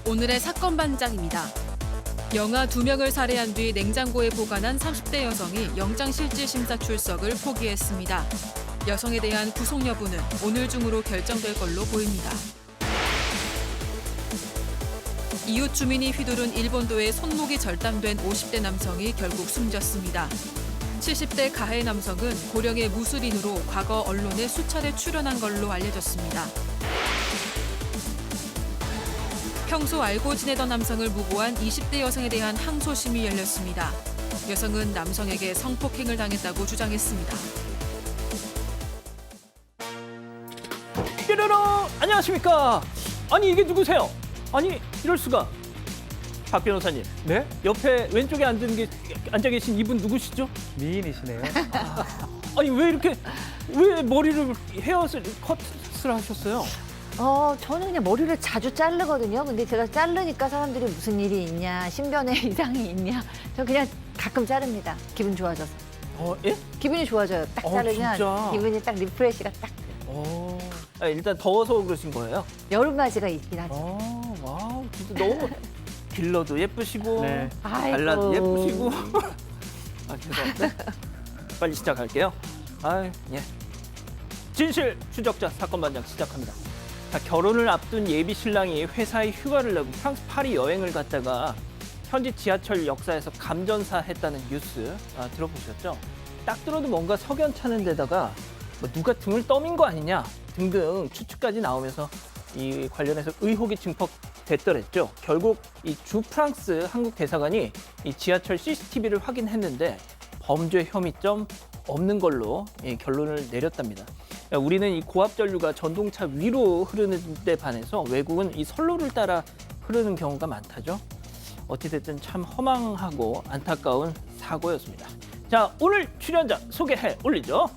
오늘의 사건 반장입니다. 영아 2명을 살해한 뒤 냉장고에 보관한 30대 여성이 영장실질심사 출석을 포기했습니다. 여성에 대한 구속 여부는 오늘 중으로 결정될 걸로 보입니다. 이웃 주민이 휘두른 일본도의 손목이 절단된 50대 남성이 결국 숨졌습니다. 70대 가해 남성은 고령의 무술인으로 과거 언론에 수차례 출연한 걸로 알려졌습니다. 평소 알고 지내던 남성을 무고한 20대 여성에 대한 항소심이 열렸습니다. 여성은 남성에게 성폭행을 당했다고 주장했습니다. 뾰로롱! 안녕하십니까? 아니 이게 누구세요? 아니 이럴 수가. 박 변호사님. 네? 옆에 왼쪽에 앉아 계신 이분 누구시죠? 미인이시네요. 아니 왜 머리를 컷을 하셨어요? 저는 그냥 머리를 자주 자르거든요. 근데 제가 자르니까 사람들이 무슨 일이 있냐, 신변에 이상이 있냐. 저 그냥 가끔 자릅니다. 기분 좋아져서. 예? 기분이 좋아져요. 딱 자르면 진짜? 기분이 딱 리프레시가 딱 돼요. 일단 더워서 그러신 거예요? 여름맞이가 있긴 하죠. 와우, 진짜 너무 길러도 예쁘시고, 네. 발라도 예쁘시고. 죄송합니다. 빨리 시작할게요. 예. 진실 추적자 사건 반장 시작합니다. 자, 결혼을 앞둔 예비 신랑이 회사에 휴가를 내고 프랑스 파리 여행을 갔다가 현지 지하철 역사에서 감전사 했다는 뉴스 들어보셨죠? 딱 들어도 뭔가 석연찮은 데다가 뭐 누가 등을 떠민 거 아니냐 등등 추측까지 나오면서 이 관련해서 의혹이 증폭됐더랬죠. 결국 이 주 프랑스 한국 대사관이 이 지하철 CCTV를 확인했는데 범죄 혐의점 없는 걸로 결론을 내렸답니다. 우리는 이 고압 전류가 전동차 위로 흐르는 데 반해서 외국은 이 선로를 따라 흐르는 경우가 많다죠. 어찌됐든 참 허망하고 안타까운 사고였습니다. 자, 오늘 출연자 소개해 올리죠.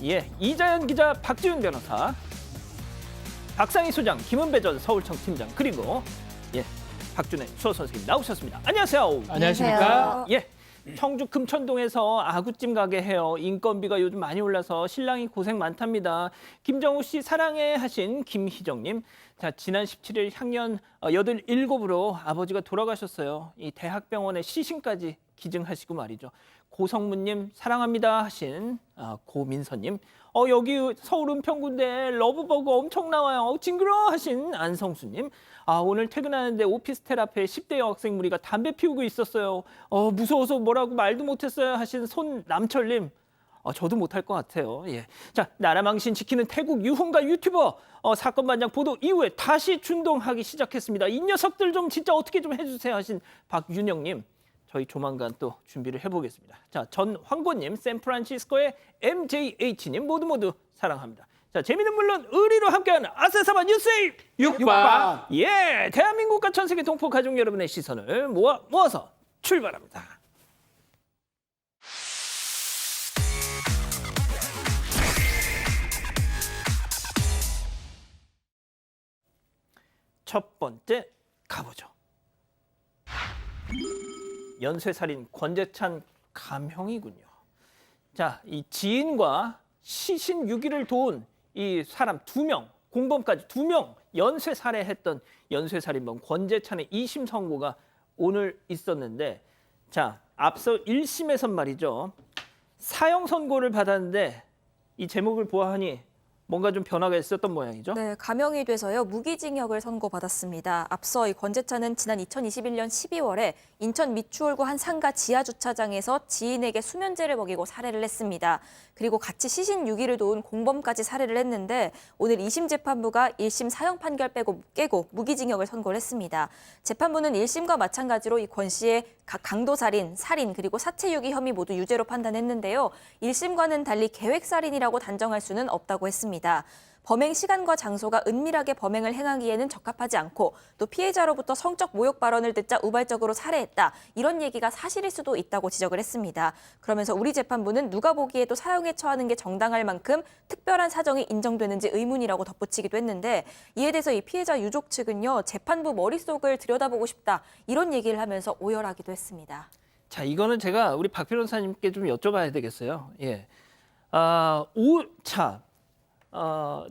예, 이자연 기자, 박지훈 변호사, 박상희 소장, 김은배 전 서울청 팀장, 그리고 박준혜 수호 선생님 나오셨습니다. 안녕하세요. 안녕하십니까? 예. 청주 금천동에서 아구찜 가게 해요. 인건비가 요즘 많이 올라서 신랑이 고생 많답니다. 김정우 씨 사랑해 하신 김희정님. 자, 지난 17일 향년 87으로 아버지가 돌아가셨어요. 이 대학병원에 시신까지 기증하시고 말이죠. 고성문님 사랑합니다 하신 고민서님. 여기 서울 은평구인데 러브버거 엄청 나와요. 징그러 하신 안성수님. 오늘 퇴근하는데 오피스텔 앞에 10대 여학생 무리가 담배 피우고 있었어요. 무서워서 뭐라고 말도 못했어요 하신 손남철님. 저도 못할 것 같아요. 예. 자, 나라 망신 지키는 태국 유흥가 유튜버 사건 반장 보도 이후에 다시 준동하기 시작했습니다. 이 녀석들 좀 진짜 어떻게 좀 해주세요 하신 박윤영님. 저희 조만간 또 준비를 해보겠습니다. 자, 전황고님, 샌프란시스코의 MJH님 모두 사랑합니다. 자, 재미는 물론 의리로 함께하는 아세사바 뉴스의 육바. 예, 대한민국과 전 세계 동포 가족 여러분의 시선을 모아서 출발합니다. 첫 번째 가보죠. 연쇄살인 권재찬 감형이군요. 자, 이 지인과 시신 유기를 도운 이 사람 2명, 공범까지 2명 연쇄 살해했던 연쇄살인범 권재찬의 2심 선고가 오늘 있었는데, 자, 앞서 1심에선 말이죠. 사형 선고를 받았는데 이 제목을 보아하니 뭔가 좀 변화가 있었던 모양이죠? 네, 감형이 돼서요. 무기징역을 선고받았습니다. 앞서 이 권재찬은 지난 2021년 12월에 인천 미추홀구 한 상가 지하 주차장에서 지인에게 수면제를 먹이고 살해를 했습니다. 그리고 같이 시신 유기를 도운 공범까지 살해를 했는데 오늘 2심 재판부가 1심 사형 판결 깨고 무기징역을 선고를 했습니다. 재판부는 1심과 마찬가지로 이 권 씨의 강도살인, 살인 그리고 사체유기 혐의 모두 유죄로 판단했는데요. 1심과는 달리 계획살인이라고 단정할 수는 없다고 했습니다. 범행 시간과 장소가 은밀하게 범행을 행하기에는 적합하지 않고 또 피해자로부터 성적 모욕 발언을 듣자 우발적으로 살해했다. 이런 얘기가 사실일 수도 있다고 지적을 했습니다. 그러면서 우리 재판부는 누가 보기에도 사형에 처하는 게 정당할 만큼 특별한 사정이 인정되는지 의문이라고 덧붙이기도 했는데 이에 대해서 이 피해자 유족 측은요. 재판부 머릿속을 들여다보고 싶다. 이런 얘기를 하면서 오열하기도 했습니다. 자, 이거는 제가 우리 박 변호사님께 좀 여쭤봐야 되겠어요. 예.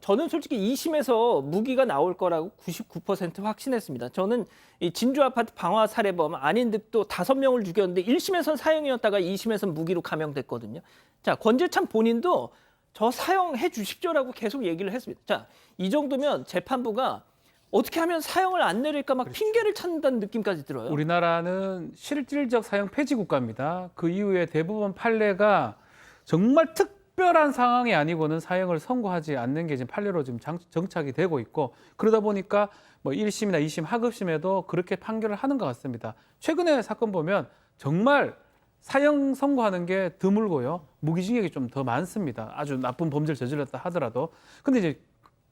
저는 솔직히 2심에서 무기가 나올 거라고 99% 확신했습니다. 저는 이 진주 아파트 방화 살해범 아닌 듯도 5명을 죽였는데 1심에선 사형이었다가 2심에선 무기로 감형됐거든요. 자, 권재찬 본인도 저 사형해 주십시오라고 계속 얘기를 했습니다. 자, 이 정도면 재판부가 어떻게 하면 사형을 안 내릴까 막 핑계를 찾는다는 느낌까지 들어요. 우리나라는 실질적 사형 폐지 국가입니다. 그 이후에 대부분 판례가 정말 특별한 상황이 아니고는 사형을 선고하지 않는 게 지금 판례로 지금 정착이 되고 있고, 그러다 보니까 뭐 1심이나 2심, 하급심에도 그렇게 판결을 하는 것 같습니다. 최근에 사건 보면 정말 사형 선고하는 게 드물고요. 무기징역이 좀 더 많습니다. 아주 나쁜 범죄를 저질렀다 하더라도. 근데 이제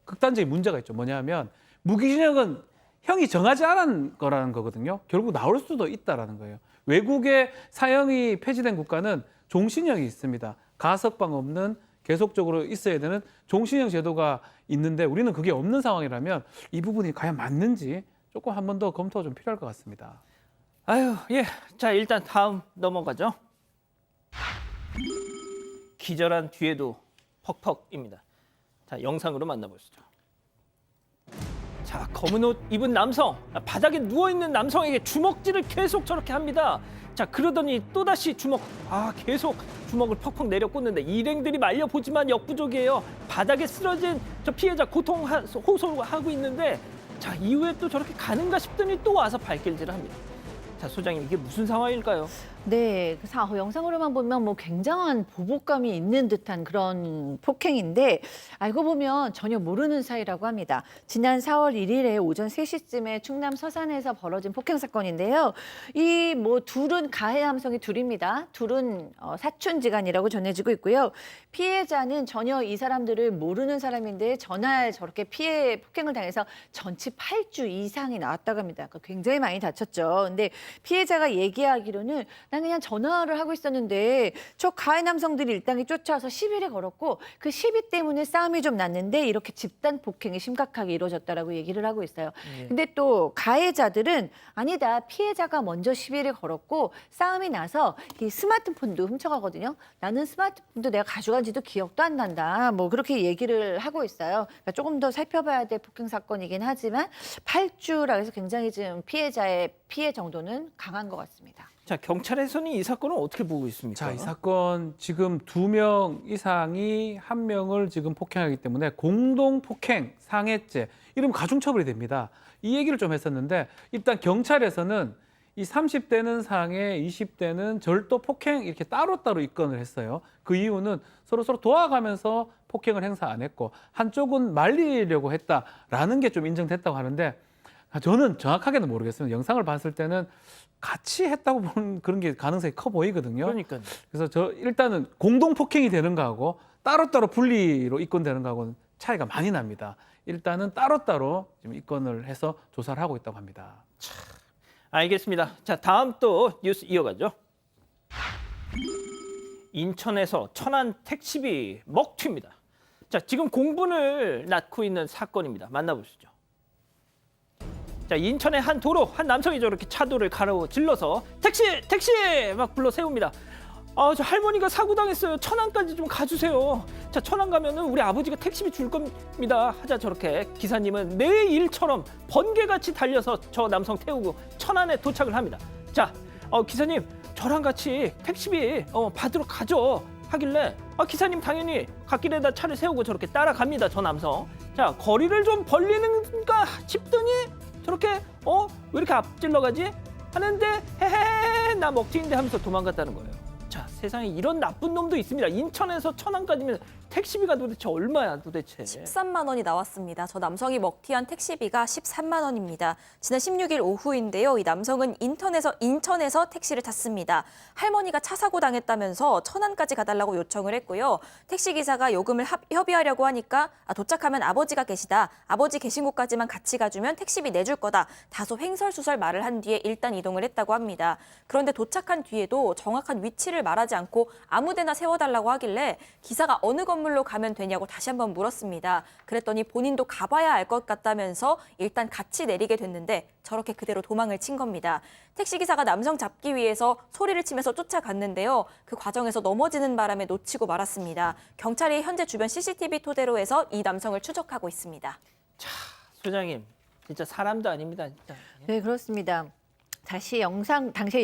극단적인 문제가 있죠. 뭐냐면 무기징역은 형이 정하지 않은 거라는 거거든요. 결국 나올 수도 있다라는 거예요. 외국의 사형이 폐지된 국가는 종신형이 있습니다. 가석방 없는 계속적으로 있어야 되는 종신형 제도가 있는데 우리는 그게 없는 상황이라면 이 부분이 과연 맞는지 조금 한 번 더 검토가 좀 필요할 것 같습니다. 아유, 예. 자, 일단 다음 넘어가죠. 기절한 뒤에도 퍽퍽입니다. 자, 영상으로 만나보시죠. 자, 검은 옷 입은 남성, 바닥에 누워있는 남성에게 주먹질을 계속 저렇게 합니다. 자, 그러더니 또다시 주먹, 계속 주먹을 퍽퍽 내려 꽂는데 일행들이 말려보지만 역부족이에요. 바닥에 쓰러진 저 피해자 고통 호소하고 있는데, 자, 이후에 또 저렇게 가는가 싶더니 또 와서 발길질을 합니다. 자, 소장님, 이게 무슨 상황일까요? 네, 그 영상으로만 보면 뭐 굉장한 보복감이 있는 듯한 그런 폭행인데 알고 보면 전혀 모르는 사이라고 합니다. 지난 4월 1일에 오전 3시쯤에 충남 서산에서 벌어진 폭행 사건인데요. 이 뭐 둘은 가해 남성이 둘입니다. 둘은 사촌지간이라고 전해지고 있고요. 피해자는 전혀 이 사람들을 모르는 사람인데 전화에 저렇게 폭행을 당해서 전치 8주 이상이 나왔다고 합니다. 그러니까 굉장히 많이 다쳤죠. 근데 피해자가 얘기하기로는 난 그냥 전화를 하고 있었는데 저 가해 남성들이 일당이 쫓아와서 시비를 걸었고 그 시비 때문에 싸움이 좀 났는데 이렇게 집단 폭행이 심각하게 이루어졌다라고 얘기를 하고 있어요. 근데 또 가해자들은 아니다. 피해자가 먼저 시비를 걸었고 싸움이 나서 이 스마트폰도 훔쳐가거든요. 나는 스마트폰도 내가 가져간 지도 기억도 안 난다. 뭐 그렇게 얘기를 하고 있어요. 그러니까 조금 더 살펴봐야 될 폭행 사건이긴 하지만 8주라 해서 굉장히 지금 피해자의 피해 정도는 강한 것 같습니다. 자, 경찰에서는 이 사건을 어떻게 보고 있습니까? 자, 이 사건 지금 2명 이상이 1명을 지금 폭행하기 때문에 공동 폭행 상해죄, 이러면 가중처벌이 됩니다. 이 얘기를 좀 했었는데 일단 경찰에서는 이 30대는 상해, 20대는 절도 폭행 이렇게 따로따로 입건을 했어요. 그 이유는 서로 도와가면서 폭행을 행사 안 했고 한쪽은 말리려고 했다라는 게 좀 인정됐다고 하는데 저는 정확하게는 모르겠습니다. 영상을 봤을 때는 같이 했다고 보는 그런 게 가능성이 커 보이거든요. 그러니까요. 그래서 일단은 공동 폭행이 되는 거하고 따로따로 분리로 입건되는 거하고는 차이가 많이 납니다. 일단은 따로따로 지금 입건을 해서 조사를 하고 있다고 합니다. 알겠습니다. 자, 다음 또 뉴스 이어가죠. 인천에서 천안 택시비 먹튀입니다. 자, 지금 공분을 낳고 있는 사건입니다. 만나보시죠. 자, 인천의 한 도로, 한 남성이 저렇게 차도를 가로질러서 택시 막 불러 세웁니다. 저 할머니가 사고 당했어요. 천안까지 좀 가주세요. 자, 천안 가면은 우리 아버지가 택시비 줄 겁니다. 하자 저렇게 기사님은 내 일처럼 번개같이 달려서 저 남성 태우고 천안에 도착을 합니다. 자, 기사님 저랑 같이 택시비 받으러 가죠. 하길래 기사님 당연히 갓길에다 차를 세우고 저렇게 따라갑니다. 저 남성. 자, 거리를 좀 벌리는가 싶더니 저렇게 왜 이렇게 앞질러 가지? 하는데 헤헤 나 먹튀인데 하면서 도망갔다는 거예요. 자, 세상에 이런 나쁜 놈도 있습니다. 인천에서 천안까지면 택시비가 도대체 얼마야 도대체? 13만 원이 나왔습니다. 저 남성이 먹튀한 택시비가 13만 원입니다. 지난 16일 오후인데요. 이 남성은 인천에서 택시를 탔습니다. 할머니가 차 사고 당했다면서 천안까지 가달라고 요청을 했고요. 택시기사가 요금을 협의하려고 하니까 도착하면 아버지가 계시다. 아버지 계신 곳까지만 같이 가주면 택시비 내줄 거다. 다소 횡설수설 말을 한 뒤에 일단 이동을 했다고 합니다. 그런데 도착한 뒤에도 정확한 위치를 말하지 않고 아무데나 세워달라고 하길래 기사가 어느 건물 내화물로 가면 되냐고 다시 한번 물었습니다. 그랬더니 본인도 가봐야 알 것 같다면서 일단 같이 내리게 됐는데 저렇게 그대로 도망을 친 겁니다. 택시기사가 남성 잡기 위해서 소리를 치면서 쫓아갔는데요. 그 과정에서 넘어지는 바람에 놓치고 말았습니다. 경찰이 현재 주변 CCTV 토대로 해서 이 남성을 추적하고 있습니다. 소장님, 진짜 사람도 아닙니다. 진짜. 네, 그렇습니다. 당시의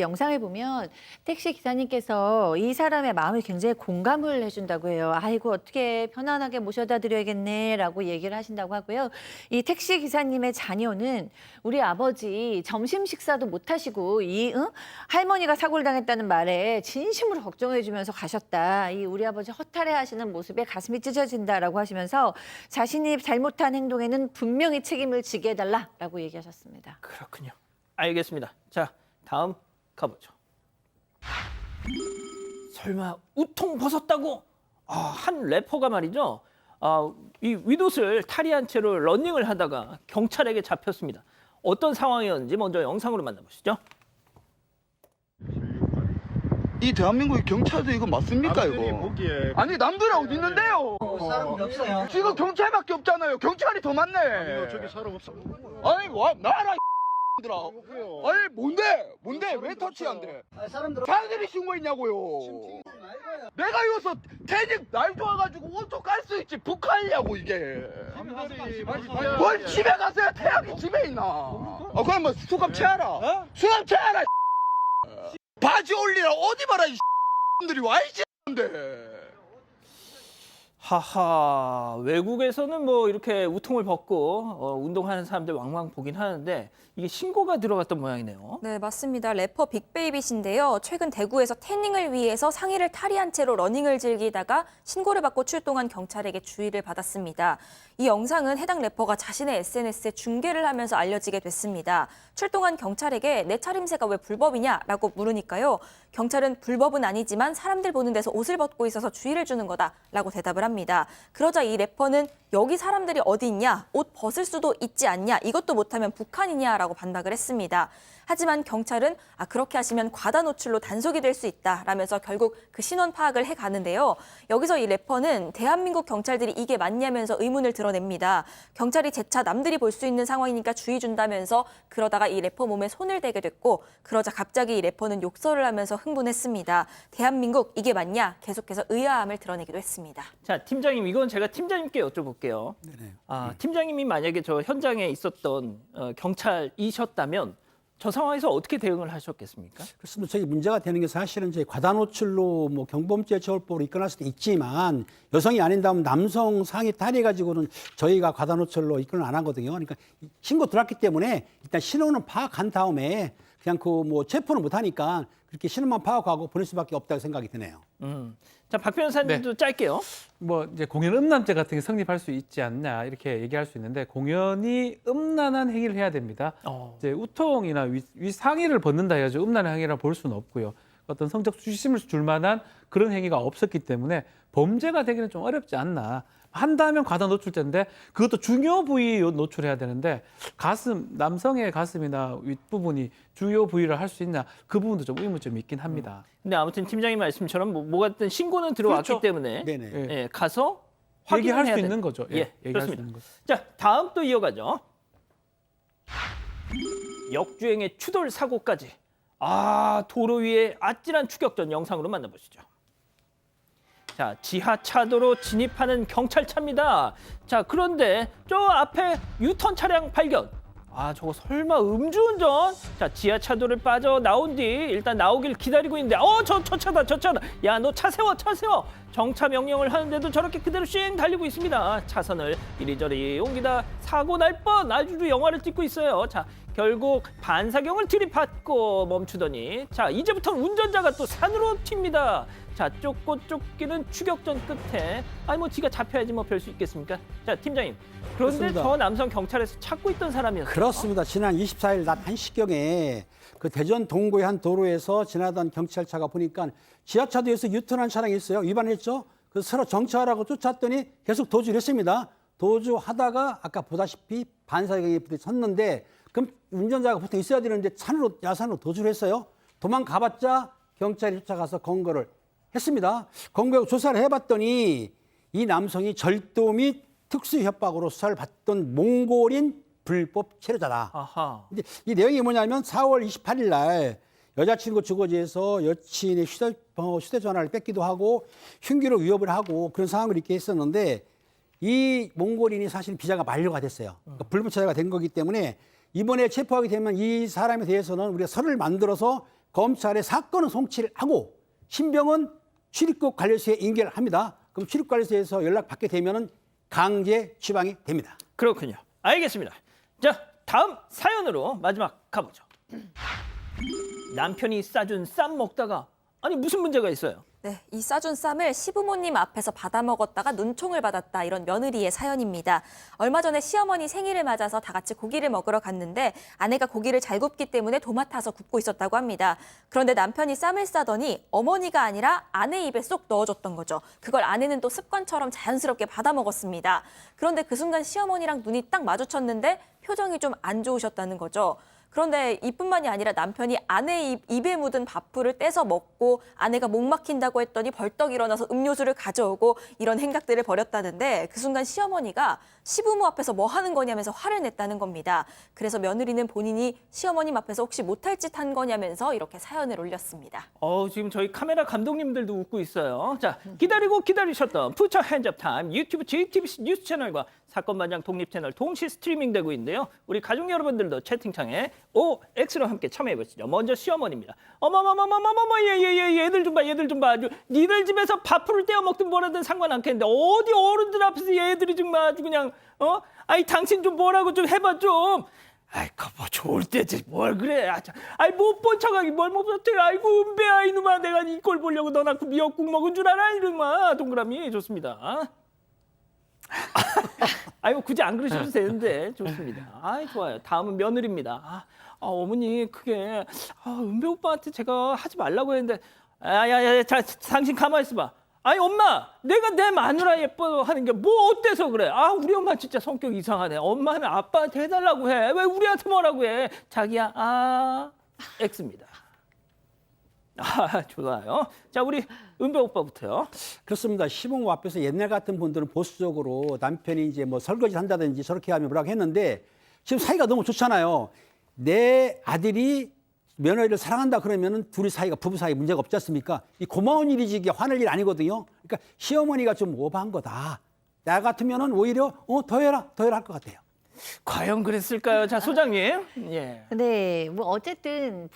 영상을 보면 택시 기사님께서 이 사람의 마음을 굉장히 공감을 해준다고 해요. 아이고, 어떻게 편안하게 모셔다 드려야겠네라고 얘기를 하신다고 하고요. 이 택시 기사님의 자녀는 우리 아버지 점심 식사도 못 하시고 할머니가 사고를 당했다는 말에 진심으로 걱정해주면서 가셨다. 이 우리 아버지 허탈해하시는 모습에 가슴이 찢어진다라고 하시면서 자신이 잘못한 행동에는 분명히 책임을 지게 해달라라고 얘기하셨습니다. 그렇군요. 알겠습니다. 자, 다음 가보죠. 설마 우통 벗었다고? 한 래퍼가 말이죠. 이 윗옷을 탈의한 채로 러닝을 하다가 경찰에게 잡혔습니다. 어떤 상황이었는지 먼저 영상으로 만나보시죠. 이 대한민국 경찰도 이거 맞습니까 이거? 보기에 아니 남들은 어디 있는데요? 사람이 없어요. 지금 경찰밖에 없잖아요. 경찰이 더 많네. 저기 사람 없어. 아니 와 나라 들아. 아니 뭔데 왜 터치 안 돼? 사람들 자기들이 신고했냐고요. 내가 이거서 태직 날 좋아가지고 오토 깔 수 있지 북한이냐고 이게. 뭘 집에 가서야 태양이 집에 있나? 그럼 뭐 수갑 채워라. 수갑 채워라. 바지 올리라 어디 봐라 이 들이 와이지 인데. 하하, 외국에서는 뭐 이렇게 우통을 벗고 운동하는 사람들 왕왕 보긴 하는데 이게 신고가 들어갔던 모양이네요. 네, 맞습니다. 래퍼 빅베이빗인데요. 최근 대구에서 태닝을 위해서 상의를 탈의한 채로 러닝을 즐기다가 신고를 받고 출동한 경찰에게 주의를 받았습니다. 이 영상은 해당 래퍼가 자신의 SNS에 중계를 하면서 알려지게 됐습니다. 출동한 경찰에게 내 차림새가 왜 불법이냐라고 물으니까요. 경찰은 불법은 아니지만 사람들 보는 데서 옷을 벗고 있어서 주의를 주는 거다라고 대답을 합니다. 그러자 이 래퍼는 여기 사람들이 어디 있냐? 옷 벗을 수도 있지 않냐? 이것도 못하면 북한이냐라고 반박을 했습니다. 하지만 경찰은 그렇게 하시면 과다 노출로 단속이 될 수 있다라면서 결국 그 신원 파악을 해가는데요. 여기서 이 래퍼는 대한민국 경찰들이 이게 맞냐면서 의문을 드러냅니다. 경찰이 재차 남들이 볼 수 있는 상황이니까 주의 준다면서 그러다가 이 래퍼 몸에 손을 대게 됐고 그러자 갑자기 이 래퍼는 욕설을 하면서 흥분했습니다. 대한민국 이게 맞냐? 계속해서 의아함을 드러내기도 했습니다. 자, 팀장님, 이건 제가 팀장님께 여쭤볼게요. 팀장님이 만약에 저 현장에 있었던 경찰이셨다면 저 상황에서 어떻게 대응을 하셨겠습니까? 그렇습니다. 저희 문제가 되는 게 사실은 저희 과다 노출로 뭐 경범죄 처벌법으로 이끌어날 수도 있지만 여성이 아닌다면 남성 상의 탈의 가지고는 저희가 과다 노출로 이끌어 안 하거든요. 그러니까 신고 들어왔기 때문에 일단 신원은 파악한 다음에 그냥 그 뭐 체포는 못 하니까 그렇게 신원만 파악하고 보낼 수밖에 없다고 생각이 드네요. 자, 박 변호사님도 짧게요. 뭐 이제 공연 음란죄 같은 게 성립할 수 있지 않냐 이렇게 얘기할 수 있는데 공연이 음란한 행위를 해야 됩니다. 이제 우통이나 위상의를 벗는다 해가지고 음란한 행위라 볼 수는 없고요. 어떤 성적 수심을 줄 만한 그런 행위가 없었기 때문에 범죄가 되기는 좀 어렵지 않나. 한다면 과다 노출죄인데 그것도 중요 부위 노출해야 되는데 남성의 가슴이나 윗부분이 중요 부위를 할 수 있냐 그 부분도 좀 의문점이 있긴 합니다. 근데 아무튼 팀장님 말씀처럼 뭐가 됐든 신고는 들어왔기 그렇죠. 때문에 네네. 예, 가서 확인을 얘기할 해야 수 돼. 있는 거죠. 예, 얘기할 수 그렇습니다. 있는 거죠. 자, 다음 또 이어가죠. 역주행의 추돌 사고까지. 도로 위에 아찔한 추격전 영상으로 만나보시죠. 자, 지하차도로 진입하는 경찰차입니다. 자, 그런데 저 앞에 유턴 차량 발견. 저거 설마 음주운전? 자, 지하차도를 빠져나온 뒤 일단 나오길 기다리고 있는데 저 차다. 야, 너 차 세워. 정차 명령을 하는데도 저렇게 그대로 쉥 달리고 있습니다. 차선을 이리저리 옮기다 사고 날 뻔 아주 영화를 찍고 있어요. 자, 결국 반사경을 들이받고 멈추더니 자, 이제부터는 운전자가 또 산으로 튑니다. 자, 쫓기는 추격전 끝에 뭐 지가 잡혀야지 뭐 별 수 있겠습니까? 자, 팀장님. 그런데 그렇습니다. 저 남성 경찰에서 찾고 있던 사람이었어요. 그렇습니다. 지난 24일 낮 1시경에 그 대전 동구의 한 도로에서 지나던 경찰차가 보니까 지하차도에서 유턴한 차량이 있어요. 위반했죠. 그래서 서로 정차하라고 쫓았더니 계속 도주를 했습니다. 도주하다가 아까 보다시피 반사경에 섰는데 그럼 운전자가 보통 있어야 되는데 야산으로 도주를 했어요. 도망가봤자 경찰이 쫓아가서 검거를 했습니다. 검거 조사를 해봤더니 이 남성이 절도 및 특수협박으로 수사를 받던 몽골인 불법 체류자다. 아하. 근데 이 내용이 뭐냐면 4월 28일 날 여자친구 주거지에서 여친의 휴대전화를 뺏기도 하고 흉기로 위협을 하고 그런 상황을 있게 했었는데 이 몽골인이 사실 비자가 만료가 됐어요. 그러니까 불법 체류가 된 거기 때문에 이번에 체포하게 되면 이 사람에 대해서는 우리가 서류를 만들어서 검찰에 사건을 송치를 하고 신병은 출입국 관리소에 인계를 합니다. 그럼 출입국 관리소에서 연락받게 되면은 강제 취방이 됩니다. 그렇군요. 알겠습니다. 자, 다음 사연으로 마지막 가보죠. 남편이 싸준 쌈 먹다가 아니 무슨 문제가 있어요? 네, 이 싸준 쌈을 시부모님 앞에서 받아 먹었다가 눈총을 받았다, 이런 며느리의 사연입니다. 얼마 전에 시어머니 생일을 맞아서 다 같이 고기를 먹으러 갔는데 아내가 고기를 잘 굽기 때문에 도맡아서 굽고 있었다고 합니다. 그런데 남편이 쌈을 싸더니 어머니가 아니라 아내 입에 쏙 넣어줬던 거죠. 그걸 아내는 또 습관처럼 자연스럽게 받아 먹었습니다. 그런데 그 순간 시어머니랑 눈이 딱 마주쳤는데 표정이 좀 안 좋으셨다는 거죠. 그런데 이뿐만이 아니라 남편이 아내 입에 묻은 밥풀을 떼서 먹고 아내가 목 막힌다고 했더니 벌떡 일어나서 음료수를 가져오고 이런 행각들을 벌였다는데 그 순간 시어머니가 시부모 앞에서 뭐 하는 거냐면서 화를 냈다는 겁니다. 그래서 며느리는 본인이 시어머님 앞에서 혹시 못할 짓 한 거냐면서 이렇게 사연을 올렸습니다. 지금 저희 카메라 감독님들도 웃고 있어요. 자, 기다리고 기다리셨던 푸처 핸즈업 타임 유튜브 JTBC 뉴스 채널과 사건 반장 독립 채널 동시 스트리밍 되고 있는데요. 우리 가족 여러분들도 채팅창에 OX로 함께 참여해 보시죠. 먼저 시어머니입니다. 어머머머머머머머 얘들 좀 봐, 얘들 좀 봐. 니들 집에서 밥풀을 떼어 먹든 뭐라든 상관 않겠는데 어디 어른들 앞에서 얘들이 정말 아주 그냥 아이 당신 좀 뭐라고 좀 해봐 좀. 아이 뭐 좋을 때지 뭘 그래. 아이 못 본 척하기 뭘 못 본 척. 아이고 은배야 이놈아 내가 이 꼴 보려고 너 낳고 미역국 먹은 줄 알아 이놈아. 동그라미 좋습니다. 아이고 굳이 안 그러셔도 되는데 좋습니다. 아이 좋아요. 다음은 며느리입니다. 어머니 그게 은배 오빠한테 제가 하지 말라고 했는데 야야야 당신 가만히 있어봐. 아니 엄마 내가 내 마누라 예뻐 하는 게 뭐 어때서 그래. 우리 엄마 진짜 성격 이상하네. 엄마는 아빠한테 해달라고 해. 왜 우리한테 뭐라고 해. 자기야 X입니다. 좋아요. 자 우리 은배 오빠부터요. 그렇습니다. 시부모 앞에서 옛날 같은 분들은 보수적으로 남편이 이제 뭐 설거지 한다든지 저렇게 하면 뭐라고 했는데 지금 사이가 너무 좋잖아요. 내 아들이 며느리를 사랑한다 그러면은 둘이 사이가 부부 사이 문제가 없지 않습니까? 이 고마운 일이지 이게 화낼 일 아니거든요. 그러니까 시어머니가 좀 오버한 거다. 나 같으면은 오히려 더 해라 할 것 같아요. 과연 그랬을까요? 자 소장님. 예. 네, 뭐 어쨌든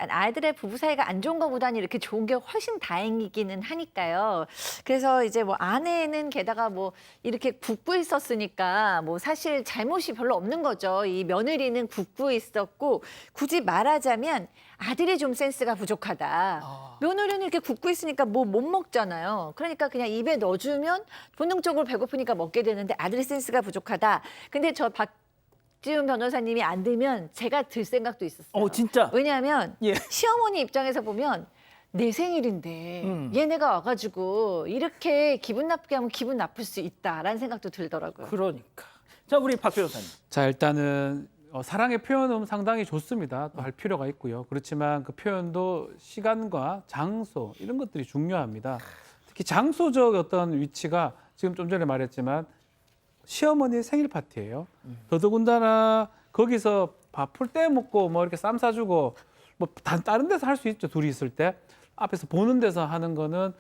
아이들의 부부 사이가 안 좋은 것보다는 이렇게 좋은 게 훨씬 다행이기는 하니까요. 그래서 이제 뭐 아내는 게다가 뭐 이렇게 굽고 있었으니까 뭐 사실 잘못이 별로 없는 거죠. 이 며느리는 굽고 있었고 굳이 말하자면 아들이 좀 센스가 부족하다. 며느리는 이렇게 굽고 있으니까 뭐 못 먹잖아요. 그러니까 그냥 입에 넣어주면 본능적으로 배고프니까 먹게 되는데 아들의 센스가 부족하다. 근데 저 박지훈 변호사님이 안 들면 제가 들 생각도 있었어요. 진짜. 왜냐하면 예. 시어머니 입장에서 보면 내 생일인데 얘네가 와가지고 이렇게 기분 나쁘게 하면 기분 나쁠 수 있다라는 생각도 들더라고요. 그러니까. 자 우리 박 변호사님. 자, 일단은 사랑의 표현은 상당히 좋습니다. 또 할 필요가 있고요. 그렇지만 그 표현도 시간과 장소 이런 것들이 중요합니다. 특히 장소적 어떤 위치가 지금 좀 전에 말했지만 시어머니의 생일 파티예요. 더더군다나 거기서 밥풀 떼 먹고 뭐 이렇게 쌈 싸주고 뭐 다른 데서 할 수 있죠. 둘이 있을 때 앞에서 보는 데서 하는 거는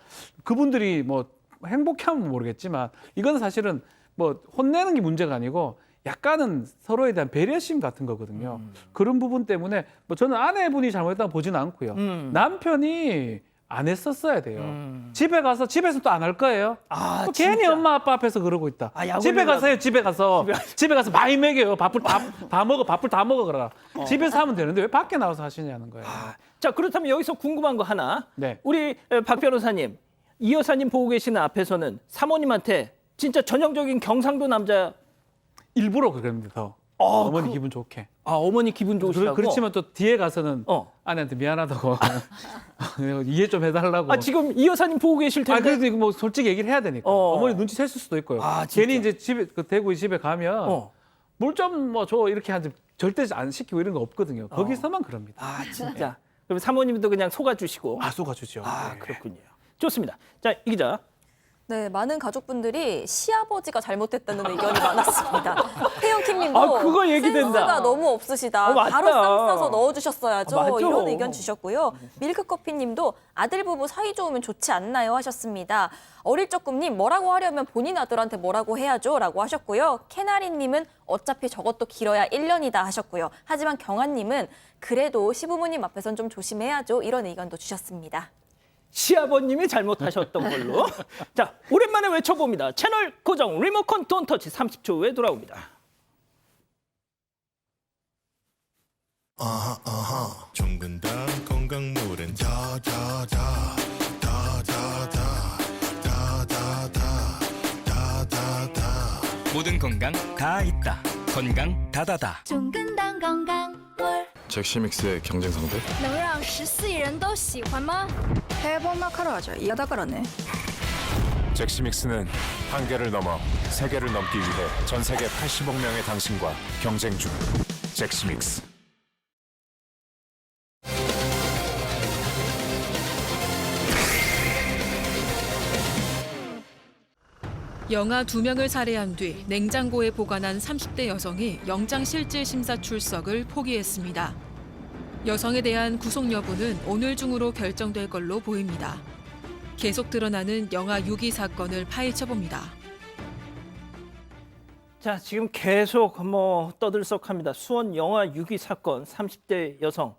그분들이 뭐 행복하면 모르겠지만 이건 사실은 뭐 혼내는 게 문제가 아니고 약간은 서로에 대한 배려심 같은 거거든요. 그런 부분 때문에 뭐 저는 아내분이 잘못했다고 보지는 않고요. 남편이 안 했었어야 돼요. 집에 가서 집에서 또 안 할 거예요. 또 괜히 진짜? 엄마 아빠 앞에서 그러고 있다. 약 집에 올려놔. 가서요. 집에 가서 많이 먹여요. 밥풀 다 먹어. 밥풀 다 먹어 그러라. 집에서 하면 되는데 왜 밖에 나와서 하시냐는 거예요. 자 그렇다면 여기서 궁금한 거 하나. 네. 우리 박 변호사님, 이 여사님 보고 계시는 앞에서는 사모님한테 진짜 전형적인 경상도 남자. 일부러 그럽니다. 더. 어머니 기분 좋게. 어머니 기분 좋으시다고. 그렇지만 또 뒤에 가서는 아내한테 미안하다고 이해 좀 해달라고. 지금 이 여사님 보고 계실 텐데. 그래도 이거 뭐 솔직히 얘기를 해야 되니까. 어머니 눈치 챘을 수도 있고요. 진짜? 괜히 이제 집에 대구 집에 가면 물 좀 뭐 줘 이렇게 하지 절대 안 시키고 이런 거 없거든요. 거기서만 그럽니다. 진짜. 그럼 사모님도 그냥 속아주시고. 속아주죠. 그렇군요. 좋습니다. 자, 이 기자. 네, 많은 가족분들이 시아버지가 잘못했다는 의견이 많았습니다. 태영킴님도 아, 그거 얘기된다. 센스가 너무 없으시다. 맞다. 바로 쌈 싸서 넣어주셨어야죠. 맞아. 이런 의견 주셨고요. 밀크커피님도 아들 부부 사이 좋으면 좋지 않나요? 하셨습니다. 어릴 적금님 뭐라고 하려면 본인 아들한테 뭐라고 해야죠? 라고 하셨고요. 캐나리님은 어차피 저것도 길어야 1년이다 하셨고요. 하지만 경아님은 그래도 시부모님 앞에선 좀 조심해야죠. 이런 의견도 주셨습니다. 시아버님이 잘못하셨던 걸로. 자, 오랜만에 외쳐봅니다. 채널 고정 리모컨 돈 터치 30초 후에 돌아옵니다. 종근당 건강물은 다다다 모든 건강 다 있다. 건강 다다다. 종근당 건강물 잭시믹스의 경쟁 상대? 能让14亿人都喜欢吗？ 해본 마카라자 이하다 그러네. 잭시믹스는 한계를 넘어 세계를 넘기 위해 전 세계 80억 명의 당신과 경쟁 중. 잭시믹스. 영아 2명을 살해한 뒤 냉장고에 보관한 30대 여성이 영장실질심사 출석을 포기했습니다. 여성에 대한 구속 여부는 오늘 중으로 결정될 걸로 보입니다. 계속 드러나는 영아 유기 사건을 파헤쳐봅니다. 자, 지금 계속 떠들썩합니다. 수원 영아 유기 사건 30대 여성.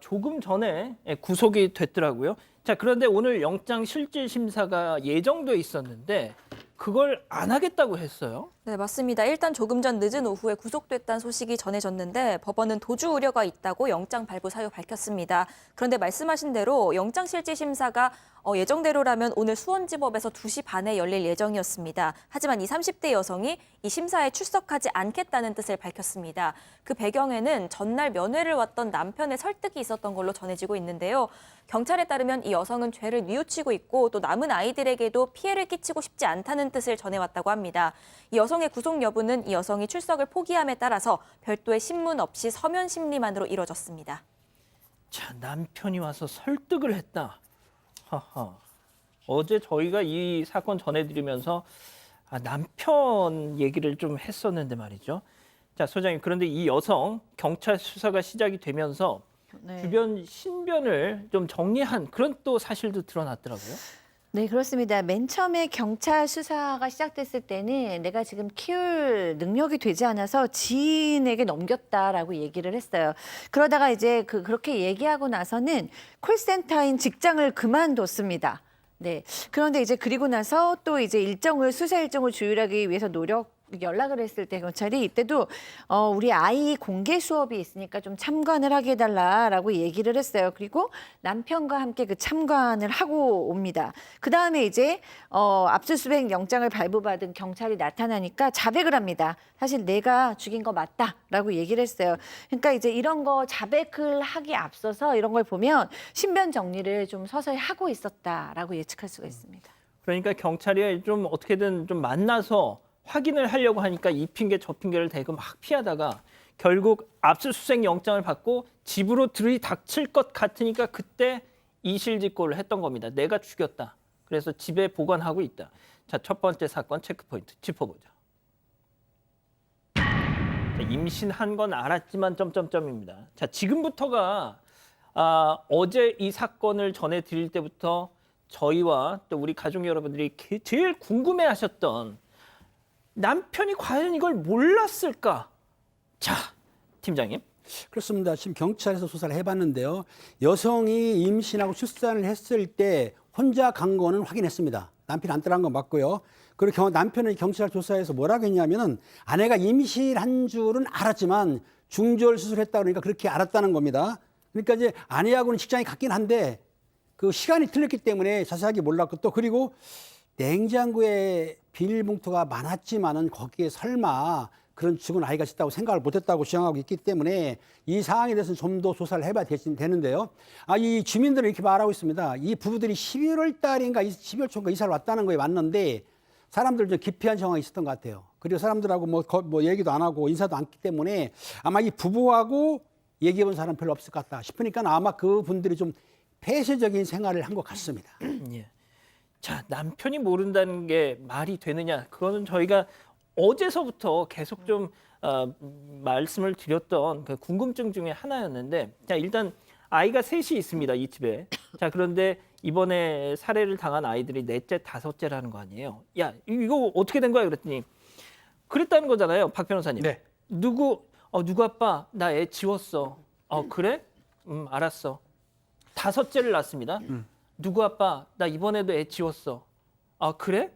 조금 전에 구속이 됐더라고요. 자, 그런데 오늘 영장실질심사가 예정돼 있었는데 그걸 안 하겠다고 했어요. 네, 맞습니다. 일단 조금 전 늦은 오후에 구속됐다는 소식이 전해졌는데 법원은 도주 우려가 있다고 영장 발부 사유 밝혔습니다. 그런데 말씀하신 대로 영장실질심사가 예정대로라면 오늘 수원지법에서 2시 반에 열릴 예정이었습니다. 하지만 이 30대 여성이 이 심사에 출석하지 않겠다는 뜻을 밝혔습니다. 그 배경에는 전날 면회를 왔던 남편의 설득이 있었던 걸로 전해지고 있는데요. 경찰에 따르면 이 여성은 죄를 뉘우치고 있고 또 남은 아이들에게도 피해를 끼치고 싶지 않다는 뜻을 전해왔다고 합니다. 이 여성의 구속 여부는 이 여성이 출석을 포기함에 따라서 별도의 신문 없이 서면 심리만으로 이뤄졌습니다. 자, 남편이 와서 설득을 했다. 하하. 어제 저희가 이 사건 전해드리면서 남편 얘기를 좀 했었는데 말이죠. 자, 소장님, 그런데 이 여성 경찰 수사가 시작이 되면서 주변 신변을 좀 정리한 그런 또 사실도 드러났더라고요. 네, 그렇습니다. 맨 처음에 경찰 수사가 시작됐을 때는 내가 지금 키울 능력이 되지 않아서 지인에게 넘겼다라고 얘기를 했어요. 그러다가 이제 그렇게 얘기하고 나서는 콜센터인 직장을 그만뒀습니다. 네. 그런데 이제 그리고 나서 또 이제 수사 일정을 조율하기 위해서 연락을 했을 때 경찰이 이때도 우리 아이 공개 수업이 있으니까 좀 참관을 하게 해달라라고 얘기를 했어요. 그리고 남편과 함께 그 참관을 하고 옵니다. 그 다음에 이제 압수수색 영장을 발부받은 경찰이 나타나니까 자백을 합니다. 사실 내가 죽인 거 맞다라고 얘기를 했어요. 그러니까 이제 이런 거 자백을 하기 앞서서 이런 걸 보면 신변 정리를 좀 서서히 하고 있었다라고 예측할 수가 있습니다. 그러니까 경찰이 좀 어떻게든 좀 만나서 확인을 하려고 하니까 이 핑계 저 핑계를 대고 막 피하다가 결국 압수수색 영장을 받고 집으로 들이닥칠 것 같으니까 그때 이실직고를 했던 겁니다. 내가 죽였다. 그래서 집에 보관하고 있다. 자, 첫 번째 사건 체크포인트 짚어보죠. 자, 임신한 건 알았지만 점점점입니다. 자, 지금부터가 어제 이 사건을 전해드릴 때부터 저희와 또 우리 가족 여러분들이 제일 궁금해하셨던 남편이 과연 이걸 몰랐을까? 자, 팀장님. 그렇습니다. 지금 경찰에서 수사를 해봤는데요. 여성이 임신하고 출산을 했을 때 혼자 간 거는 확인했습니다. 남편이 안 따라간 건 맞고요. 그리고 남편은 경찰 조사에서 뭐라고 했냐면은 아내가 임신한 줄은 알았지만 중절 수술했다 그러니까 그렇게 알았다는 겁니다. 그러니까 이제 아내하고는 직장이 같긴 한데 그 시간이 틀렸기 때문에 자세하게 몰랐고 또 그리고 냉장고에 비닐봉투가 많았지만은 거기에 설마 그런 죽은 아이가 있다고 생각을 못했다고 주장하고 있기 때문에 이 상황에 대해서는 좀 더 조사를 해봐야 되는데요. 이 주민들은 이렇게 말하고 있습니다. 이 부부들이 11월 달인가 12월 초인가 이사를 왔다는 거에 맞는데 사람들 좀 기피한 상황이 있었던 것 같아요. 그리고 사람들하고 뭐 얘기도 안 하고 인사도 않기 때문에 아마 이 부부하고 얘기해본 사람 별로 없을 것 같다 싶으니까 아마 그분들이 좀 폐쇄적인 생활을 한 것 같습니다. 예. 자, 남편이 모른다는 게 말이 되느냐? 그거는 저희가 어제서부터 계속 좀 말씀을 드렸던 그 궁금증 중에 하나였는데, 자, 일단 아이가 셋이 있습니다, 이 집에. 자, 그런데 이번에 살해를 당한 아이들이 넷째, 다섯째라는 거 아니에요? 야, 이거 어떻게 된 거야? 그랬더니 그랬다는 거잖아요, 박 변호사님. 네. 누구 아빠, 나 애 지웠어. 그래? 알았어. 다섯째를 낳았습니다. 누구 아빠, 나 이번에도 애 지웠어. 그래?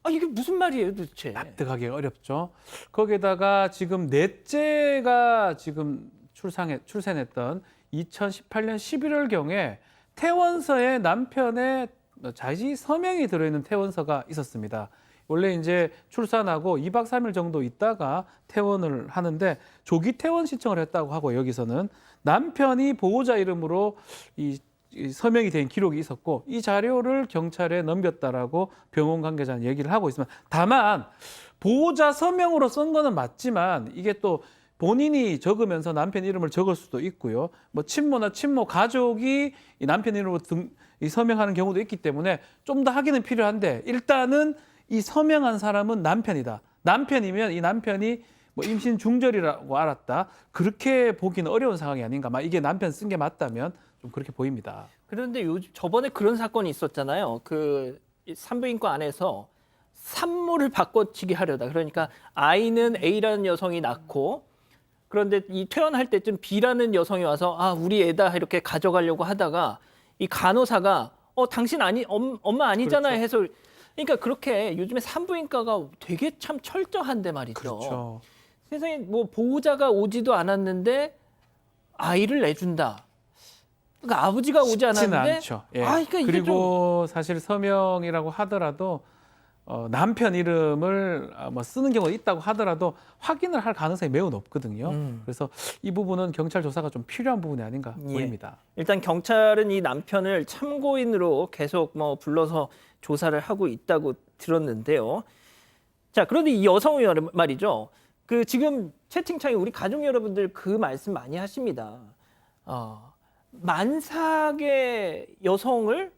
이게 무슨 말이에요, 도대체? 납득하기 어렵죠. 거기에다가 지금 넷째가 지금 출생했던 2018년 11월경에 퇴원서에 남편의 자지 서명이 들어있는 퇴원서가 있었습니다. 원래 이제 출산하고 2박 3일 정도 있다가 퇴원을 하는데 조기 퇴원 신청을 했다고 하고, 여기서는 남편이 보호자 이름으로 이 서명이 된 기록이 있었고, 이 자료를 경찰에 넘겼다라고 병원 관계자는 얘기를 하고 있습니다. 다만 보호자 서명으로 쓴 거는 맞지만 이게 또 본인이 적으면서 남편 이름을 적을 수도 있고요. 뭐 친모나 친모 가족이 이 남편 이름으로 이 서명하는 경우도 있기 때문에 좀 더 확인은 필요한데, 일단은 이 서명한 사람은 남편이다. 남편이면 이 남편이 뭐 임신 중절이라고 알았다. 그렇게 보기는 어려운 상황이 아닌가. 이게 남편 쓴 게 맞다면 좀 그렇게 보입니다. 그런데 저번에 그런 사건이 있었잖아요. 그 산부인과 안에서 산모를 바꿔치기 하려다. 그러니까 아이는 A라는 여성이 낳고, 그런데 이 퇴원할 때쯤 B라는 여성이 와서 우리 애다 이렇게 가져가려고 하다가 이 간호사가 당신 엄마 아니잖아요 해서, 그러니까 그렇게 요즘에 산부인과가 되게 참 철저한데 말이죠. 그렇죠. 세상에 뭐 보호자가 오지도 않았는데 아이를 내준다. 그러니까 아버지가 오지 쉽지는 않았는데. 않죠. 예. 그러니까 이게 그리고 사실 서명이라고 하더라도 남편 이름을 쓰는 경우가 있다고 하더라도 확인을 할 가능성이 매우 높거든요. 그래서 이 부분은 경찰 조사가 좀 필요한 부분이 아닌가 보입니다. 일단 경찰은 이 남편을 참고인으로 계속 불러서 조사를 하고 있다고 들었는데요. 자, 그런데 이 여성 말이죠. 그 지금 채팅창에 우리 가족 여러분들 그 말씀 많이 하십니다. 만삭의 여성을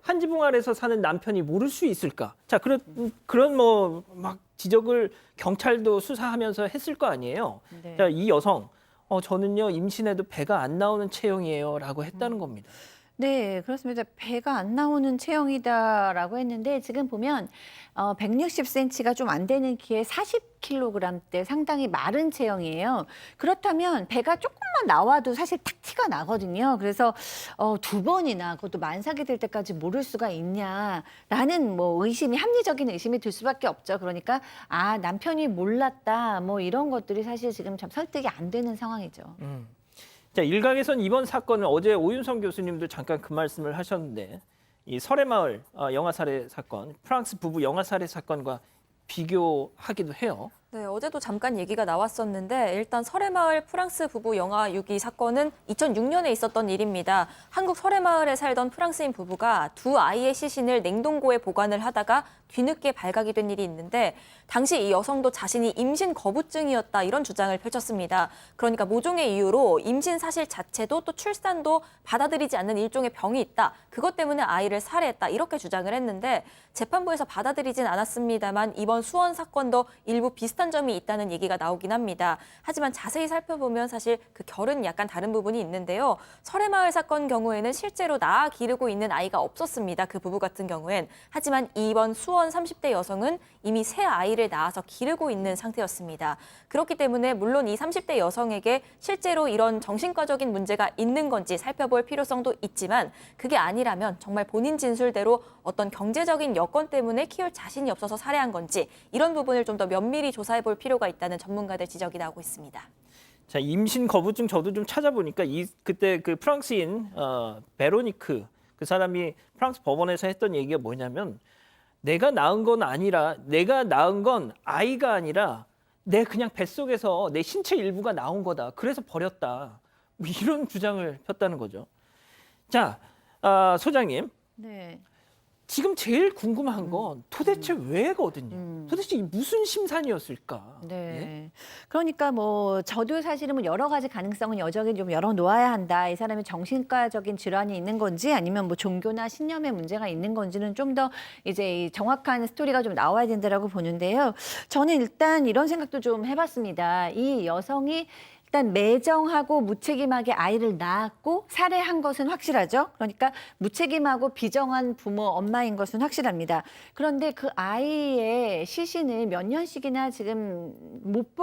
한 지붕 아래서 사는 남편이 모를 수 있을까? 자, 그런 막 지적을 경찰도 수사하면서 했을 거 아니에요. 네. 자, 이 여성, 저는요 임신해도 배가 안 나오는 체형이에요라고 했다는 겁니다. 네, 그렇습니다. 배가 안 나오는 체형이다라고 했는데, 지금 보면 160cm가 좀 안 되는 키에 40kg대 상당히 마른 체형이에요. 그렇다면 배가 조금만 나와도 사실 탁 티가 나거든요. 그래서 두 번이나, 그것도 만삭이 될 때까지 모를 수가 있냐라는 합리적인 의심이 들 수밖에 없죠. 그러니까 남편이 몰랐다, 이런 것들이 사실 지금 참 설득이 안 되는 상황이죠. 자, 일각에선 이번 사건은 어제 오윤성 교수님도 잠깐 그 말씀을 하셨는데, 이 설해마을 영아 살해 사건, 프랑스 부부 영아 살해 사건과 비교하기도 해요. 네, 어제도 잠깐 얘기가 나왔었는데, 일단 설해마을 프랑스 부부 영아 유기 사건은 2006년에 있었던 일입니다. 한국 설해마을에 살던 프랑스인 부부가 두 아이의 시신을 냉동고에 보관을 하다가 뒤늦게 발각이 된 일이 있는데, 당시 이 여성도 자신이 임신 거부증이었다, 이런 주장을 펼쳤습니다. 그러니까 모종의 이유로 임신 사실 자체도 또 출산도 받아들이지 않는 일종의 병이 있다, 그것 때문에 아이를 살해했다, 이렇게 주장을 했는데, 재판부에서 받아들이진 않았습니다만 이번 수원 사건도 일부 비슷한 점이 있다는 얘기가 나오긴 합니다. 하지만 자세히 살펴보면 사실 그 결은 약간 다른 부분이 있는데요. 설해마을 사건 경우에는 실제로 낳아 기르고 있는 아이가 없었습니다. 그 부부 같은 경우엔. 하지만 이번 수원 30대 여성은 이미 새 아이를 낳아서 기르고 있는 상태였습니다. 그렇기 때문에 물론 이 30대 여성에게 실제로 이런 정신과적인 문제가 있는 건지 살펴볼 필요성도 있지만, 그게 아니라면 정말 본인 진술대로 어떤 경제적인 여건 때문에 키울 자신이 없어서 살해한 건지, 이런 부분을 좀 더 면밀히 조사해 볼 필요가 있다는 전문가들 지적이 나오고 있습니다. 자, 임신 거부증 저도 좀 찾아보니까 그때 그 프랑스인 베로니크, 그 사람이 프랑스 법원에서 했던 얘기가 뭐냐면, 내가 낳은 건 아이가 아니라 내 그냥 뱃속에서 내 신체 일부가 나온 거다. 그래서 버렸다. 이런 주장을 폈다는 거죠. 자, 소장님. 네. 지금 제일 궁금한 건 도대체 왜거든요. 도대체 무슨 심산이었을까? 네. 예? 그러니까 뭐 저도 사실은 뭐 여러 가지 가능성은 여전히 좀 열어 놓아야 한다. 이 사람이 정신과적인 질환이 있는 건지 아니면 뭐 종교나 신념의 문제가 있는 건지는 좀 더 이제 이 정확한 스토리가 좀 나와야 된다라고 보는데요. 저는 일단 이런 생각도 좀 해봤습니다. 이 여성이 일단 매정하고 무책임하게 아이를 낳았고 살해한 것은 확실하죠. 그러니까 무책임하고 비정한 부모, 엄마인 것은 확실합니다. 그런데 그 아이의 시신을 몇 년씩이나 지금 못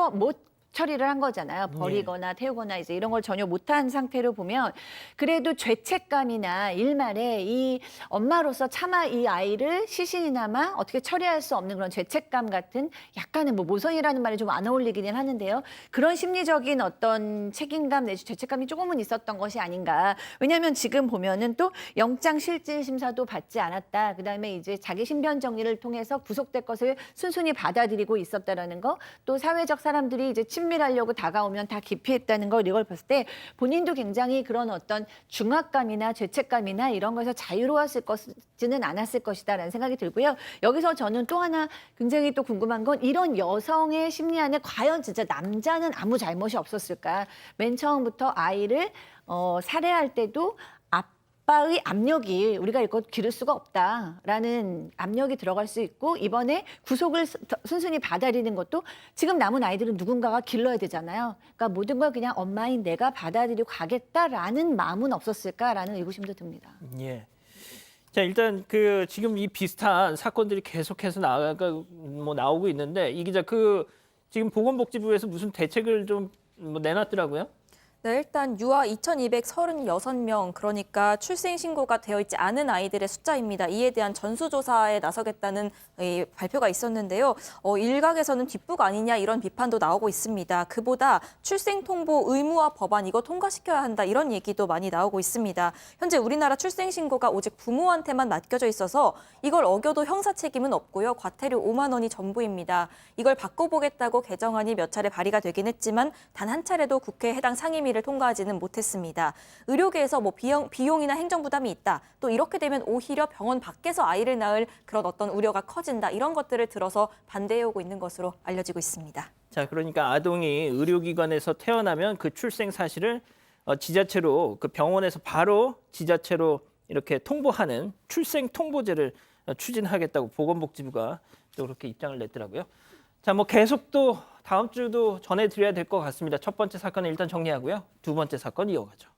처리를 한 거잖아요. 버리거나 태우거나 이제 이런 걸 전혀 못한 상태로 보면 그래도 죄책감이나 일말에 이 엄마로서 차마 이 아이를 시신이나마 어떻게 처리할 수 없는 그런 죄책감 같은 약간은 뭐 모성이라는 말이 좀 안 어울리기는 하는데요. 그런 심리적인 어떤 책임감 내지 죄책감이 조금은 있었던 것이 아닌가. 왜냐하면 지금 보면은 또 영장 실질 심사도 받지 않았다. 그다음에 이제 자기 신변 정리를 통해서 구속될 것을 순순히 받아들이고 있었다라는 거. 또 사회적 사람들이 이제 친밀하려고 다가오면 다 기피했다는 걸 이걸 봤을 때 본인도 굉장히 그런 어떤 중압감이나 죄책감이나 이런 거에서 자유로웠을 것지는 않았을 것이다라는 생각이 들고요. 여기서 저는 또 하나 굉장히 또 궁금한 건 이런 여성의 심리 안에 과연 진짜 남자는 아무 잘못이 없었을까? 맨 처음부터 아이를 살해할 때도 아빠의 압력이 우리가 이거 기를 수가 없다라는 압력이 들어갈 수 있고 이번에 구속을 순순히 받아들이는 것도 지금 남은 아이들은 누군가가 길러야 되잖아요. 그러니까 모든 걸 그냥 엄마인 내가 받아들이고 가겠다라는 마음은 없었을까라는 의구심도 듭니다. 예. 자, 일단 그 지금 이 비슷한 사건들이 계속해서 나오고 있는데 이 기자 지금 보건복지부에서 무슨 대책을 좀 내놨더라고요. 네, 일단 유아 2,236명, 그러니까 출생 신고가 되어 있지 않은 아이들의 숫자입니다. 이에 대한 전수조사에 나서겠다는 발표가 있었는데요. 일각에서는 뒷북 아니냐 이런 비판도 나오고 있습니다. 그보다 출생 통보 의무화 법안 이거 통과시켜야 한다 이런 얘기도 많이 나오고 있습니다. 현재 우리나라 출생 신고가 오직 부모한테만 맡겨져 있어서 이걸 어겨도 형사 책임은 없고요. 과태료 5만 원이 전부입니다. 이걸 바꿔보겠다고 개정안이 몇 차례 발의가 되긴 했지만 단 한 차례도 국회 해당 상임위 를 통과하지는 못했습니다. 의료계에서 뭐 비용이나 행정 부담이 있다. 또 이렇게 되면 오히려 병원 밖에서 아이를 낳을 그런 어떤 우려가 커진다. 이런 것들을 들어서 반대해오고 있는 것으로 알려지고 있습니다. 자, 그러니까 아동이 의료기관에서 태어나면 그 출생 사실을 지자체로 그 병원에서 바로 지자체로 이렇게 통보하는 출생 통보제를 추진하겠다고 보건복지부가 또 그렇게 입장을 냈더라고요. 자, 뭐 계속 또 다음 주도 전해드려야 될 것 같습니다. 첫 번째 사건은 일단 정리하고요. 두 번째 사건 이어가죠.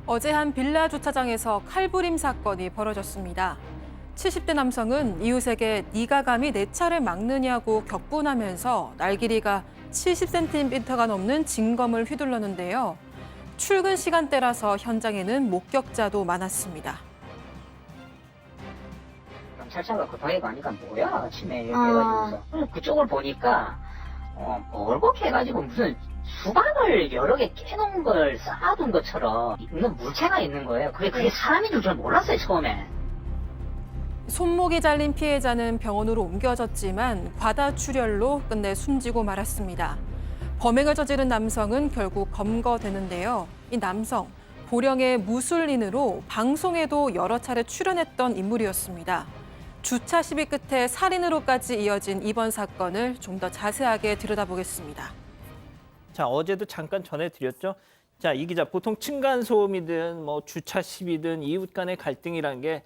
어제 한 빌라 주차장에서 칼부림 사건이 벌어졌습니다. 70대 남성은 이웃에게 네가 감히 내 차를 막느냐고 격분하면서 날 길이가 70cm가 넘는 징검을 휘둘렀는데요. 출근 시간대라서 현장에는 목격자도 많았습니다. 경찰차가 급하게 가니까 뭐야 아침에 이렇게 해가지고서 그쪽을 보니까 얼곡해가지고 무슨 수박을 여러 개 깨놓은 걸 쌓아둔 것처럼 있는 물체가 있는 거예요. 그게 사람인 줄 몰랐어요 처음에. 손목이 잘린 피해자는 병원으로 옮겨졌지만 과다출혈로 끝내 숨지고 말았습니다. 범행을 저지른 남성은 결국 검거되는데요. 이 남성, 보령의 무술인으로 방송에도 여러 차례 출연했던 인물이었습니다. 주차 시비 끝에 살인으로까지 이어진 이번 사건을 좀 더 자세하게 들여다보겠습니다. 자, 어제도 잠깐 전해드렸죠. 자, 이 기자, 보통 층간소음이든 뭐 주차 시비든 이웃 간의 갈등이라는 게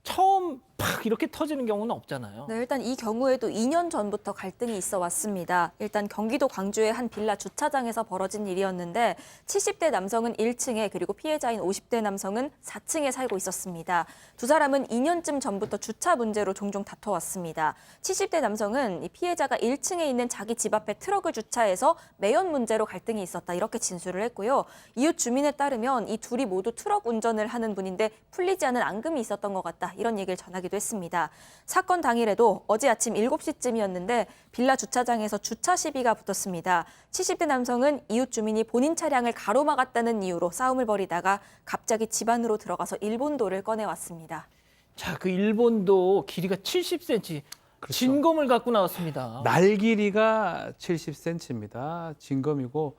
처음 팍 이렇게 터지는 경우는 없잖아요. 네, 일단 이 경우에도 2년 전부터 갈등이 있어 왔습니다. 일단 경기도 광주의 한 빌라 주차장에서 벌어진 일이었는데 70대 남성은 1층에 그리고 피해자인 50대 남성은 4층에 살고 있었습니다. 두 사람은 2년쯤 전부터 주차 문제로 종종 다퉈왔습니다. 70대 남성은 이 피해자가 1층에 있는 자기 집 앞에 트럭을 주차해서 매연 문제로 갈등이 있었다 이렇게 진술을 했고요. 이웃 주민에 따르면 이 둘이 모두 트럭 운전을 하는 분인데 풀리지 않은 앙금이 있었던 것 같다 이런 얘기를 전하기도 했습니다. 사건 당일에도 어제 아침 7시쯤이었는데 빌라 주차장에서 주차 시비가 붙었습니다. 70대 남성은 이웃 주민이 본인 차량을 가로막았다는 이유로 싸움을 벌이다가 갑자기 집 안으로 들어가서 일본도를 꺼내왔습니다. 자, 그 일본도 길이가 70cm. 진검을 갖고 나왔습니다. 날 길이가 70cm입니다. 진검이고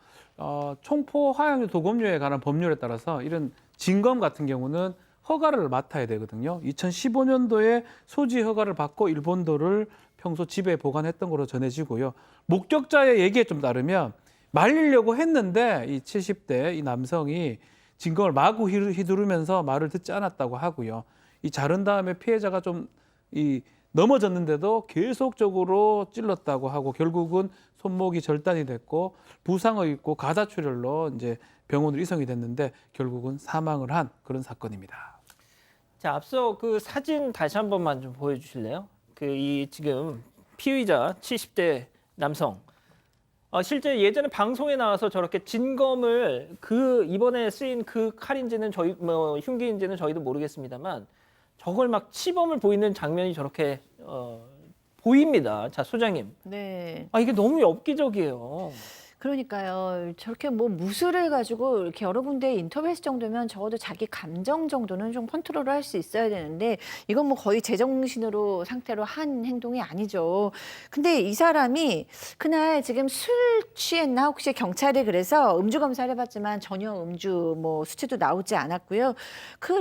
총포 화약류 도검류에 관한 법률에 따라서 이런 진검 같은 경우는 허가를 맡아야 되거든요. 2015년도에 소지 허가를 받고 일본도를 평소 집에 보관했던 걸로 전해지고요. 목격자의 얘기에 좀 따르면 말리려고 했는데 이 70대 이 남성이 진검을 마구 휘두르면서 말을 듣지 않았다고 하고요. 이 자른 다음에 피해자가 좀 넘어졌는데도 계속적으로 찔렀다고 하고 결국은 손목이 절단이 됐고 부상을 입고 가다출혈로 이제 병원으로 이송이 됐는데 결국은 사망을 한 그런 사건입니다. 자, 앞서 그 사진 다시 한 번만 좀 보여주실래요? 지금 피의자 70대 남성. 실제 예전에 방송에 나와서 저렇게 진검을 이번에 쓰인 그 칼인지는 흉기인지는 저희도 모르겠습니다만 저걸 막 치범을 보이는 장면이 저렇게 보입니다. 자, 소장님. 네. 이게 너무 엽기적이에요. 그러니까요. 저렇게 뭐 무술을 가지고 이렇게 여러 군데 인터뷰했을 정도면 적어도 자기 감정 정도는 좀 컨트롤을 할 수 있어야 되는데 이건 뭐 거의 제정신으로 상태로 한 행동이 아니죠. 근데 이 사람이 그날 지금 술 취했나 혹시 경찰에 그래서 음주 검사를 해봤지만 전혀 음주 뭐 수치도 나오지 않았고요.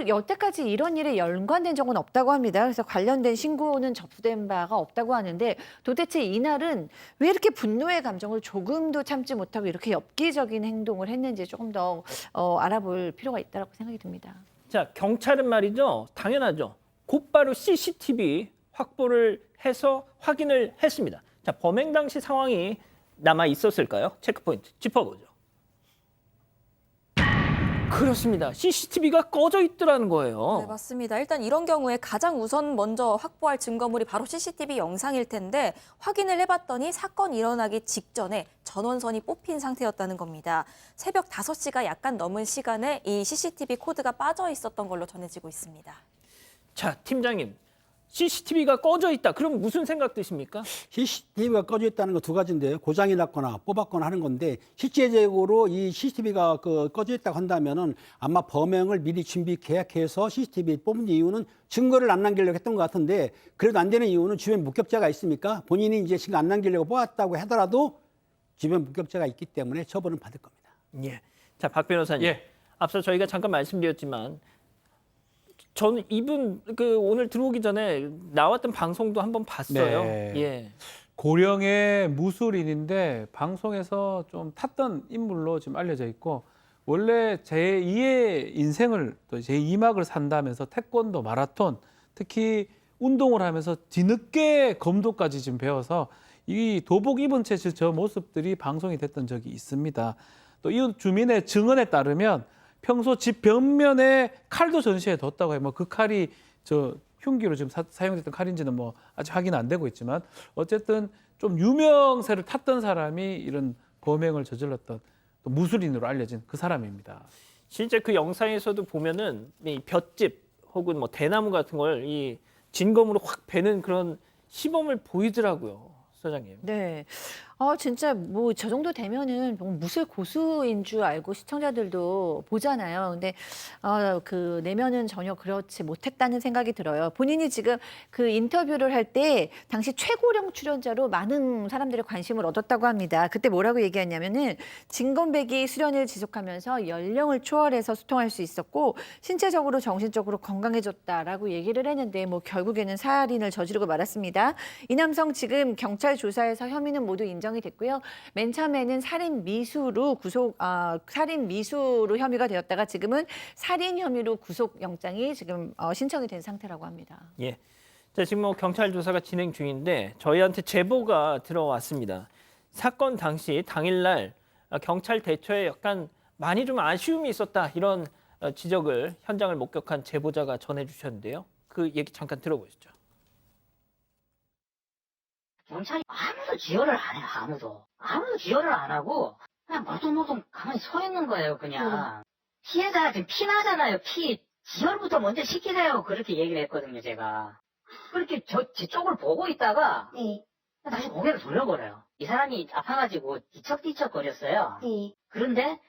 여태까지 이런 일에 연관된 적은 없다고 합니다. 그래서 관련된 신고는 접수된 바가 없다고 하는데 도대체 이날은 왜 이렇게 분노의 감정을 조금도 참지 못하고 이렇게 엽기적인 행동을 했는지 조금 더 알아볼 필요가 있다고 생각이 듭니다. 자, 경찰은 말이죠. 당연하죠. 곧바로 CCTV 확보를 해서 확인을 했습니다. 자, 범행 당시 상황이 남아 있었을까요? 체크포인트 짚어보죠. 그렇습니다. CCTV가 꺼져 있더라는 거예요. 네, 맞습니다. 일단 이런 경우에 가장 우선 먼저 확보할 증거물이 바로 CCTV 영상일 텐데 확인을 해봤더니 사건 일어나기 직전에 전원선이 뽑힌 상태였다는 겁니다. 새벽 5시가 약간 넘은 시간에 이 CCTV 코드가 빠져 있었던 걸로 전해지고 있습니다. 자, 팀장님. CCTV가 꺼져 있다. 그럼 무슨 생각 드십니까? CCTV가 꺼져 있다는 거 두 가지인데요. 고장이 났거나 뽑았거나 하는 건데 실제적으로 이 CCTV가 꺼져 있다고 한다면은 아마 범행을 미리 준비 계획해서 CCTV 뽑은 이유는 증거를 안 남기려고 했던 것 같은데 그래도 안 되는 이유는 주변 목격자가 있으니까 본인이 이제 증거 안 남기려고 뽑았다고 하더라도 주변 목격자가 있기 때문에 처벌은 받을 겁니다. 예. 자, 박 변호사님. 예. 앞서 저희가 잠깐 말씀드렸지만 저는 이분 오늘 들어오기 전에 나왔던 방송도 한번 봤어요. 네. 예. 고령의 무술인인데 방송에서 좀 탔던 인물로 지금 알려져 있고 원래 제2의 인생을 또 제2막을 산다면서 태권도, 마라톤, 특히 운동을 하면서 뒤늦게 검도까지 지금 배워서 이 도복 입은 채 저 모습들이 방송이 됐던 적이 있습니다. 또 이웃 주민의 증언에 따르면 평소 집 벽면에 칼도 전시해 뒀다고 해요. 그 칼이 흉기로 지금 사용됐던 칼인지는 아직 확인 안 되고 있지만 어쨌든 좀 유명세를 탔던 사람이 이런 범행을 저질렀던 또 무술인으로 알려진 그 사람입니다. 실제 그 영상에서도 보면은 이 볏짚 혹은 대나무 같은 걸 이 진검으로 확 베는 그런 시범을 보이더라고요, 소장님. 네. 진짜 저 정도 되면은 무술 고수인 줄 알고 시청자들도 보잖아요. 근데 그 내면은 전혀 그렇지 못했다는 생각이 들어요. 본인이 지금 그 인터뷰를 할 때 당시 최고령 출연자로 많은 사람들의 관심을 얻었다고 합니다. 그때 뭐라고 얘기했냐면은 진검배기 수련을 지속하면서 연령을 초월해서 소통할 수 있었고 신체적으로 정신적으로 건강해졌다라고 얘기를 했는데 결국에는 살인을 저지르고 말았습니다. 이 남성 지금 경찰 조사에서 혐의는 모두 인정이 됐고요. 맨 처음에는 살인 미수로 혐의가 되었다가 지금은 살인 혐의로 구속 영장이 지금 신청이 된 상태라고 합니다. 예. 자, 지금 경찰 조사가 진행 중인데 저희한테 제보가 들어왔습니다. 사건 당시 당일날 경찰 대처에 약간 많이 좀 아쉬움이 있었다 이런 지적을 현장을 목격한 제보자가 전해주셨는데요. 그 얘기 잠깐 들어보시죠. 경찰이 아무도 지혈을 안 해요, 아무도 지혈을 안 하고, 그냥 멀뚱멀뚱 가만히 서 있는 거예요, 그냥. 피해자가 지금 피 나잖아요, 지혈부터 먼저 시키세요. 그렇게 얘기를 했거든요, 제가. 그렇게 제 쪽을 보고 있다가, 다시 고개를 돌려버려요. 이 사람이 아파가지고 뒤척뒤척 거렸어요. 그런데,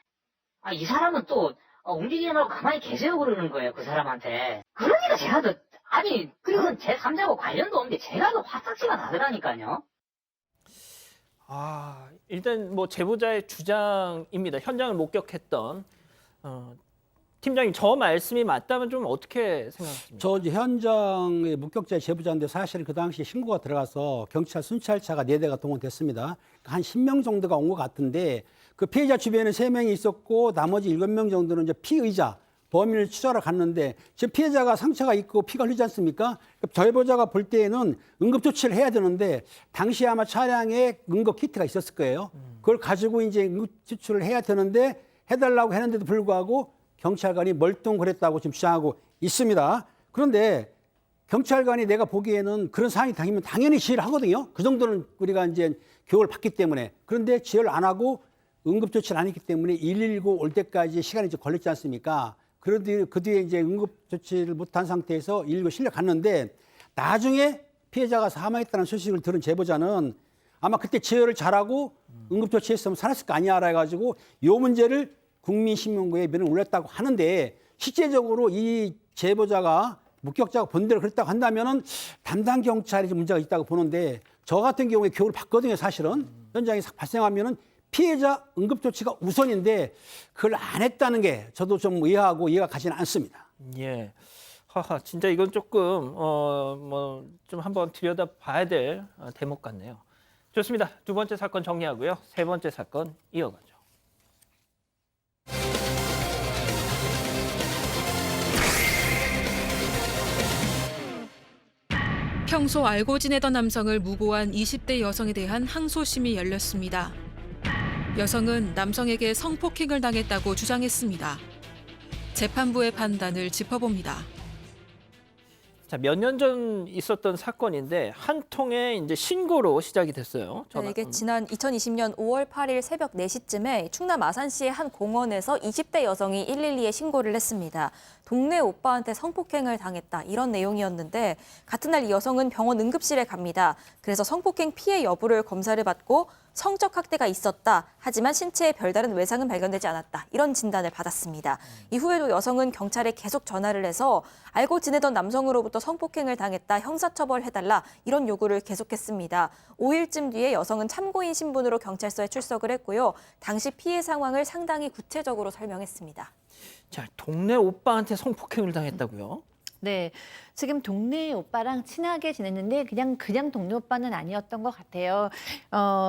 이 사람은 또, 움직이지 말고 가만히 계세요, 그러는 거예요, 그 사람한테. 그러니까 제가 더 아니, 그건 제3자하고 관련도 없는데 제가 그 화딱지가 나더라니까요. 일단 뭐 제보자의 주장입니다. 현장을 목격했던 팀장님, 저 말씀이 맞다면 좀 어떻게 생각하십니까? 저 이제 현장의 목격자의 제보자인데 사실 그 당시에 신고가 들어가서 경찰 순찰차가 4대가 동원됐습니다. 한 10명 정도가 온 것 같은데 그 피해자 주변에 3명이 있었고 나머지 7명 정도는 이제 피의자, 범인을 추적하러 갔는데 지금 피해자가 상처가 있고 피가 흘리지 않습니까? 제보자가 볼 때에는 응급조치를 해야 되는데 당시에 아마 차량에 응급 키트가 있었을 거예요. 그걸 가지고 이제 응급조치를 해야 되는데 해달라고 했는데도 불구하고 경찰관이 멀뚱거렸다고 지금 주장하고 있습니다. 그런데 경찰관이 내가 보기에는 그런 상황이 당하면 당연히 지휘를 하거든요. 그 정도는 우리가 이제 교육을 받기 때문에. 그런데 지휘를 안 하고 응급조치를 안 했기 때문에 119 올 때까지 시간이 좀 걸렸지 않습니까? 그 뒤에 이제 응급조치를 못한 상태에서 119 실려 갔는데 나중에 피해자가 사망했다는 소식을 들은 제보자는 아마 그때 지휘를 잘하고 응급조치했으면 살았을 거 아니야 해가지고 이 문제를 국민신문고에 면을 올렸다고 하는데 실제적으로 이 제보자가 목격자가 본 대로 그랬다고 한다면은 담당 경찰이 좀 문제가 있다고 보는데 저 같은 경우에 교육을 받거든요. 사실은 현장에 발생하면은 피해자 응급조치가 우선인데 그걸 안 했다는 게 저도 좀 의아하고 이해가 가지는 않습니다. 예. 진짜 이건 조금 좀 한번 들여다봐야 될 대목 같네요. 좋습니다. 두 번째 사건 정리하고요. 세 번째 사건 이어가죠. 평소 알고 지내던 남성을 무고한 20대 여성에 대한 항소심이 열렸습니다. 여성은 남성에게 성폭행을 당했다고 주장했습니다. 재판부의 판단을 짚어봅니다. 자, 몇 년 전 있었던 사건인데 한 통의 이제 신고로 시작이 됐어요. 네, 이게 지난 2020년 5월 8일 새벽 4시쯤에 충남 아산시의 한 공원에서 20대 여성이 112에 신고를 했습니다. 동네 오빠한테 성폭행을 당했다, 이런 내용이었는데 같은 날 이 여성은 병원 응급실에 갑니다. 그래서 성폭행 피해 여부를 검사를 받고 성적 학대가 있었다, 하지만 신체에 별다른 외상은 발견되지 않았다, 이런 진단을 받았습니다. 이후에도 여성은 경찰에 계속 전화를 해서 알고 지내던 남성으로부터 성폭행을 당했다, 형사처벌해달라, 이런 요구를 계속했습니다. 5일쯤 뒤에 여성은 참고인 신분으로 경찰서에 출석을 했고요. 당시 피해 상황을 상당히 구체적으로 설명했습니다. 자, 동네 오빠한테 성폭행을 당했다고요? 네, 지금 동네 오빠랑 친하게 지냈는데 그냥 동네 오빠는 아니었던 것 같아요.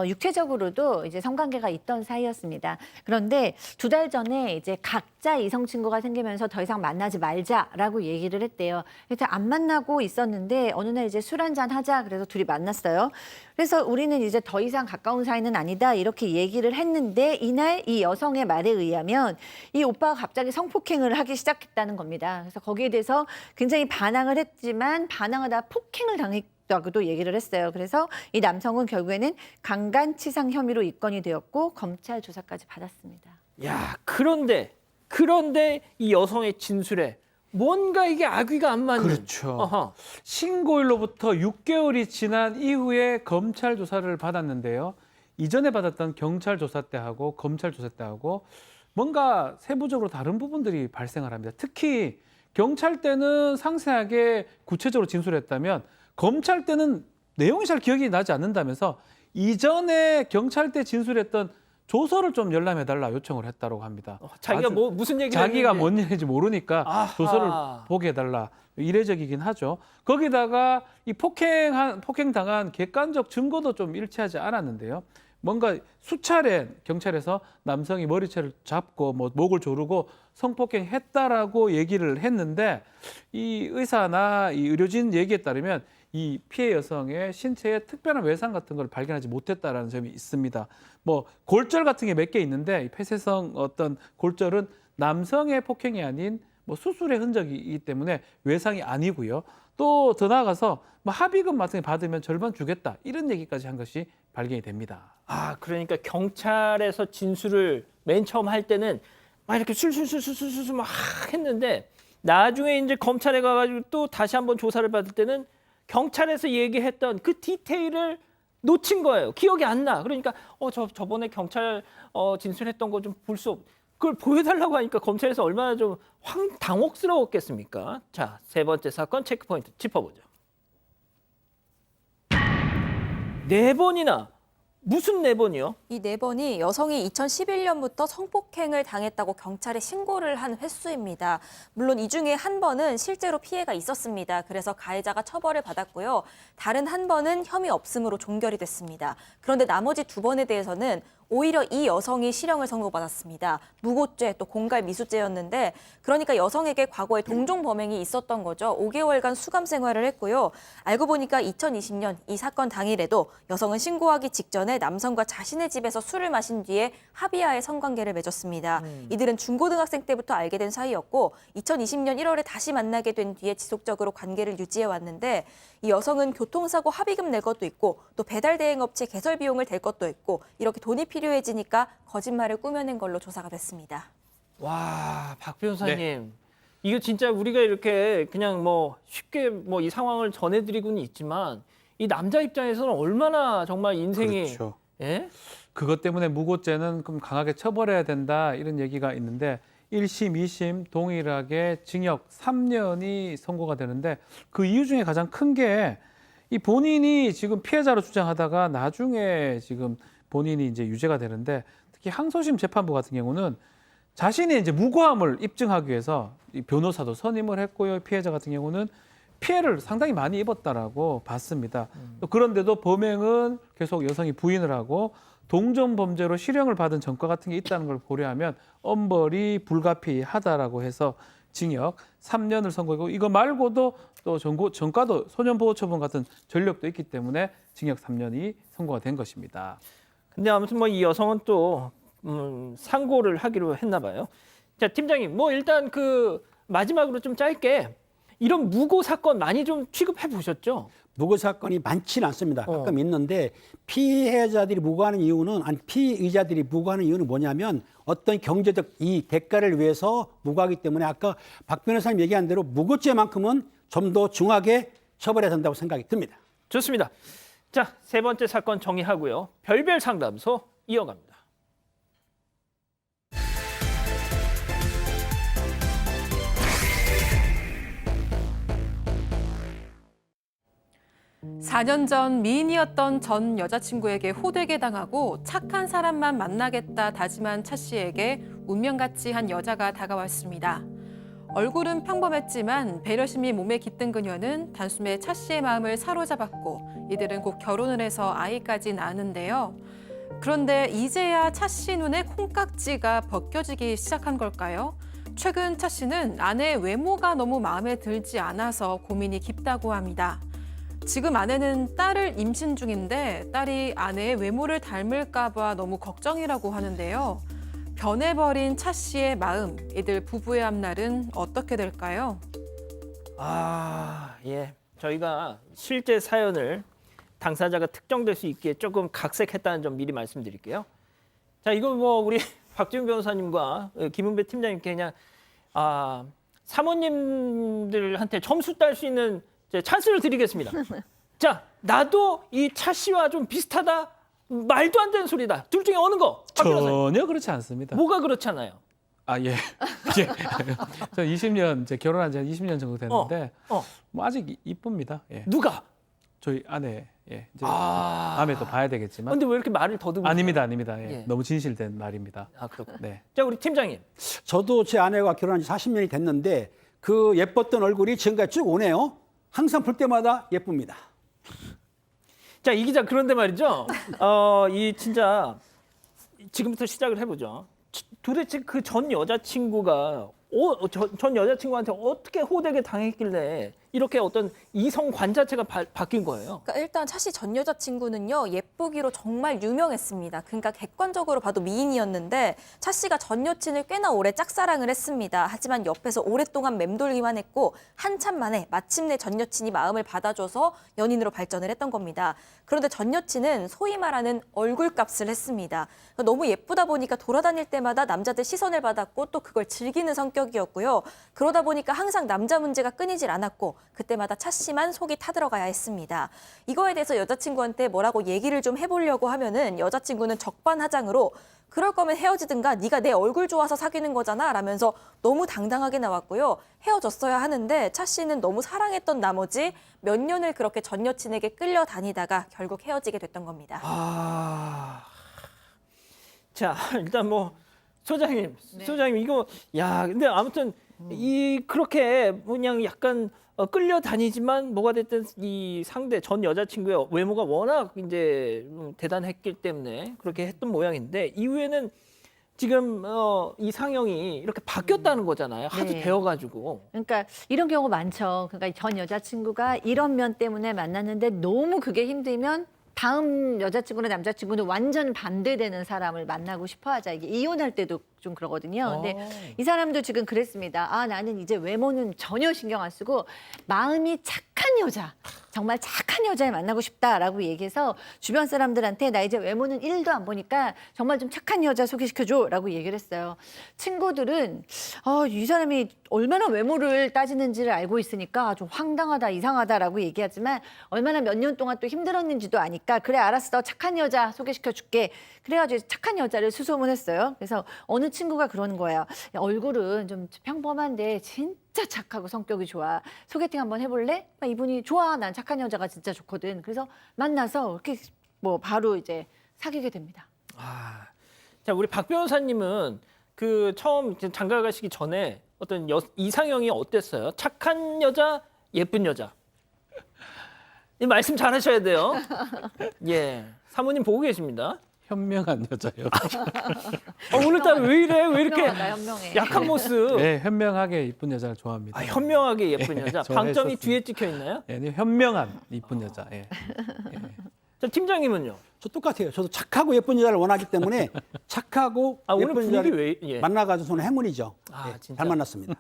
육체적으로도 이제 성관계가 있던 사이였습니다. 그런데 2달 전에 이제 각자 이성 친구가 생기면서 더 이상 만나지 말자라고 얘기를 했대요. 그래서 안 만나고 있었는데 어느 날 이제 술 한잔 하자, 그래서 둘이 만났어요. 그래서 우리는 이제 더 이상 가까운 사이는 아니다, 이렇게 얘기를 했는데 이날 이 여성의 말에 의하면 이 오빠가 갑자기 성폭행을 하기 시작했다는 겁니다. 그래서 거기에 대해서 굉장히 반항을 했지만 반항하다 폭행을 당했다고도 얘기를 했어요. 그래서 이 남성은 결국에는 강간치상 혐의로 입건이 되었고 검찰 조사까지 받았습니다. 야, 그런데 이 여성의 진술에 뭔가 이게 악의가 안 맞는. 그렇죠. 신고일로부터 6개월이 지난 이후에 검찰 조사를 받았는데요. 이전에 받았던 경찰 조사 때하고 검찰 조사 때하고 뭔가 세부적으로 다른 부분들이 발생을 합니다. 특히 경찰 때는 상세하게 구체적으로 진술했다면 검찰 때는 내용이 잘 기억이 나지 않는다면서 이전에 경찰 때 진술했던 조서를 좀 열람해달라 요청을 했다고 합니다. 자기가 무슨 얘기를 자기가 했는지. 뭔 얘기인지 모르니까 아하. 조서를 보게 해달라. 이례적이긴 하죠. 거기다가 이 폭행당한 객관적 증거도 좀 일치하지 않았는데요. 뭔가 수차례 경찰에서 남성이 머리채를 잡고 목을 조르고 성폭행했다라고 얘기를 했는데 이 의사나 이 의료진 얘기에 따르면 이 피해 여성의 신체에 특별한 외상 같은 걸 발견하지 못했다라는 점이 있습니다. 골절 같은 게 몇 개 있는데 이 폐쇄성 어떤 골절은 남성의 폭행이 아닌 수술의 흔적이기 때문에 외상이 아니고요. 또 더 나아가서 합의금 같은 게 받으면 절반 주겠다, 이런 얘기까지 한 것이 발견이 됩니다. 그러니까 경찰에서 진술을 맨 처음 할 때는 막 이렇게 술술술술술 막 했는데 나중에 이제 검찰에 가가지고 또 다시 한번 조사를 받을 때는 경찰에서 얘기했던 그 디테일을 놓친 거예요. 기억이 안 나. 그러니까 저번에 경찰 진술했던 거 좀 볼 수 없. 그걸 보여달라고 하니까 검찰에서 얼마나 좀 당혹스러웠겠습니까? 자, 세 번째 사건 체크포인트 짚어보죠. 4번이나 무슨 4번이요? 이 4번이 여성이 2011년부터 성폭행을 당했다고 경찰에 신고를 한 횟수입니다. 물론 이 중에 한 번은 실제로 피해가 있었습니다. 그래서 가해자가 처벌을 받았고요. 다른 한 번은 혐의 없음으로 종결이 됐습니다. 그런데 나머지 2번에 대해서는 오히려 이 여성이 실형을 선고받았습니다. 무고죄 또 공갈 미수죄였는데 그러니까 여성에게 과거에 동종 범행이 있었던 거죠. 5개월간 수감 생활을 했고요. 알고 보니까 2020년 이 사건 당일에도 여성은 신고하기 직전에 남성과 자신의 집에서 술을 마신 뒤에 합의하에 성관계를 맺었습니다. 이들은 중고등학생 때부터 알게 된 사이였고 2020년 1월에 다시 만나게 된 뒤에 지속적으로 관계를 유지해 왔는데 이 여성은 교통사고 합의금 낼 것도 있고 또 배달 대행업체 개설 비용을 댈 것도 있고 이렇게 돈이 필요해지니까 거짓말을 꾸며낸 걸로 조사가 됐습니다. 와, 박 변호사님. 이거 진짜 우리가 이렇게 그냥 뭐 쉽게 뭐 이 상황을 전해드리고는 있지만 이 남자 입장에서는 얼마나 정말 인생이 그렇죠. 예? 그것 때문에 무고죄는 좀 강하게 처벌해야 된다 이런 얘기가 있는데 1심, 2심 동일하게 징역 3년이 선고가 되는데 그 이유 중에 가장 큰 게 이 본인이 지금 피해자로 주장하다가 나중에 지금 본인이 이제 유죄가 되는데 특히 항소심 재판부 같은 경우는 자신의 이제 무고함을 입증하기 위해서 이 변호사도 선임을 했고요. 피해자 같은 경우는 피해를 상당히 많이 입었다라고 봤습니다. 또 그런데도 범행은 계속 여성이 부인을 하고 동종 범죄로 실형을 받은 전과 같은 게 있다는 걸 고려하면 엄벌이 불가피하다라고 해서 징역 3년을 선고하고 이거 말고도 또 전과도 소년보호처분 같은 전력도 있기 때문에 징역 3년이 선고가 된 것입니다. 근데 아무튼 뭐 이 여성은 또 상고를 하기로 했나 봐요. 자, 팀장님, 뭐 일단 그 마지막으로 좀 짧게 이런 무고 사건 많이 좀 취급해 보셨죠? 무고 사건이 많지는 않습니다. 가끔 있는데 피해자들이 무고하는 이유는 아니 피의자들이 무고하는 이유는 뭐냐면 어떤 경제적 이 대가를 위해서 무고하기 때문에 아까 박 변호사님 얘기한 대로 무고죄만큼은 좀 더 중하게 처벌해야 된다고 생각이 듭니다. 좋습니다. 자, 세 번째 사건 정리하고요. 별별 상담소 이어갑니다. 사 년 전 미인이었던 전 여자친구에게 호되게 당하고 착한 사람만 만나겠다 다짐한 차 씨에게 운명같이 한 여자가 다가왔습니다. 얼굴은 평범했지만 배려심이 몸에 깃든 그녀는 단숨에 차 씨의 마음을 사로잡았고 이들은 곧 결혼을 해서 아이까지 낳았는데요. 그런데 이제야 차 씨 눈에 콩깍지가 벗겨지기 시작한 걸까요? 최근 차 씨는 아내의 외모가 너무 마음에 들지 않아서 고민이 깊다고 합니다. 지금 아내는 딸을 임신 중인데 딸이 아내의 외모를 닮을까 봐 너무 걱정이라고 하는데요. 변해버린 차 씨의 마음, 이들 부부의 앞날은 어떻게 될까요? 아, 예. 저희가 실제 사연을 당사자가 특정될 수 있게 조금 각색했다는 점 미리 말씀드릴게요. 자, 이거 뭐 우리 박지훈 변호사님과 김은배 팀장님께 그냥 사모님들한테 점수 딸 수 있는 찬스를 드리겠습니다. 자, 나도 이 차 씨와 좀 비슷하다. 말도 안 되는 소리다. 둘 중에 어느 거? 전혀 그렇지 않습니다. 뭐가 그렇잖아요. 아, 예. 저 20년, 이제 결혼한 지 한 20년 정도 됐는데, 뭐 아직 이쁩니다. 예. 누가? 저희 아내, 예. 이제 다음에 또 봐야 되겠지만. 근데 왜 이렇게 말을 더듬으세요? 아닙니다. 예. 예. 너무 진실된 말입니다. 아, 그렇군요. 네. 자, 우리 팀장님. 저도 제 아내와 결혼한 지 40년이 됐는데 그 예뻤던 얼굴이 지금까지 쭉 오네요. 항상 볼 때마다 예쁩니다. 자, 이 기자 그런데 말이죠. 이 진짜 지금부터 시작을 해보죠. 도대체 그 전 여자친구가 전 여자친구한테 어떻게 호되게 당했길래 이렇게 어떤 이성 관 자체가 바뀐 거예요? 그러니까 일단 차 씨 전 여자친구는요, 예쁘기로 정말 유명했습니다. 그러니까 객관적으로 봐도 미인이었는데 차 씨가 전 여친을 꽤나 오래 짝사랑을 했습니다. 하지만 옆에서 오랫동안 맴돌기만 했고 한참 만에 마침내 전 여친이 마음을 받아줘서 연인으로 발전을 했던 겁니다. 그런데 전 여친은 소위 말하는 얼굴값을 했습니다. 그러니까 너무 예쁘다 보니까 돌아다닐 때마다 남자들 시선을 받았고 또 그걸 즐기는 성격이었고요. 그러다 보니까 항상 남자 문제가 끊이질 않았고 그때마다 차 씨만 속이 타들어가야 했습니다. 이거에 대해서 여자친구한테 뭐라고 얘기를 좀 해보려고 하면은 여자친구는 적반하장으로 그럴 거면 헤어지든가 네가 내 얼굴 좋아서 사귀는 거잖아 라면서 너무 당당하게 나왔고요. 헤어졌어야 하는데 차 씨는 너무 사랑했던 나머지 몇 년을 그렇게 전 여친에게 끌려다니다가 결국 헤어지게 됐던 겁니다. 자, 일단 뭐 소장님, 네. 소장님 이거 근데 아무튼 이 그렇게 그냥 약간 끌려다니지만 뭐가 됐든 이 상대 전 여자친구의 외모가 워낙 이제 대단했기 때문에 그렇게 했던 모양인데 이후에는 지금 이상형이 이렇게 바뀌었다는 거잖아요. 하도 네. 배워가지고. 그러니까 이런 경우 많죠. 그러니까 전 여자친구가 이런 면 때문에 만났는데 너무 그게 힘들면 다음 여자친구나 남자친구는 완전 반대되는 사람을 만나고 싶어 하자. 이게 이혼할 때도 좀 그러거든요. 근데 이 사람도 지금 그랬습니다. 아, 나는 이제 외모는 전혀 신경 안 쓰고 마음이 착한 여자, 정말 착한 여자를 만나고 싶다라고 얘기해서 주변 사람들한테 나 이제 외모는 1도 안 보니까 정말 좀 착한 여자 소개시켜줘라고 얘기를 했어요. 친구들은 이 사람이 얼마나 외모를 따지는지를 알고 있으니까 좀 황당하다, 이상하다라고 얘기하지만 얼마나 몇 년 동안 또 힘들었는지도 아니까 그래 알았어, 착한 여자 소개시켜줄게. 그래가지고 착한 여자를 수소문했어요. 그래서 어느 친구가 그러는 거예요. 야, 얼굴은 좀 평범한데 진짜 착하고 성격이 좋아. 소개팅 한번 해볼래? 이분이 좋아. 난 착한 여자가 진짜 좋거든. 그래서 만나서 이렇게 뭐 바로 이제 사귀게 됩니다. 자, 우리 박 변호사님은 그 처음 장가 가시기 전에 어떤 이상형이 어땠어요? 착한 여자, 예쁜 여자. 이 말씀 잘하셔야 돼요. 예, 사모님 보고 계십니다. 현명한 여자요. 오늘따라 왜 이래? 왜 이렇게 현명하다, 현명해. 약한 모습? 네, 현명하게 이쁜 여자를 좋아합니다. 현명하게 예쁜 여자. 좋아했었습니다. 방점이 뒤에 찍혀 있나요? 네, 현명한 이쁜 여자. 예. 자, 팀장님은요? 저 똑같아요. 저도 착하고 예쁜 여자를 원하기 때문에 착하고 오늘 예쁜 분위기 여자를 왜? 예. 만나가지고 저는 행운이죠. 진짜? 잘 만났습니다.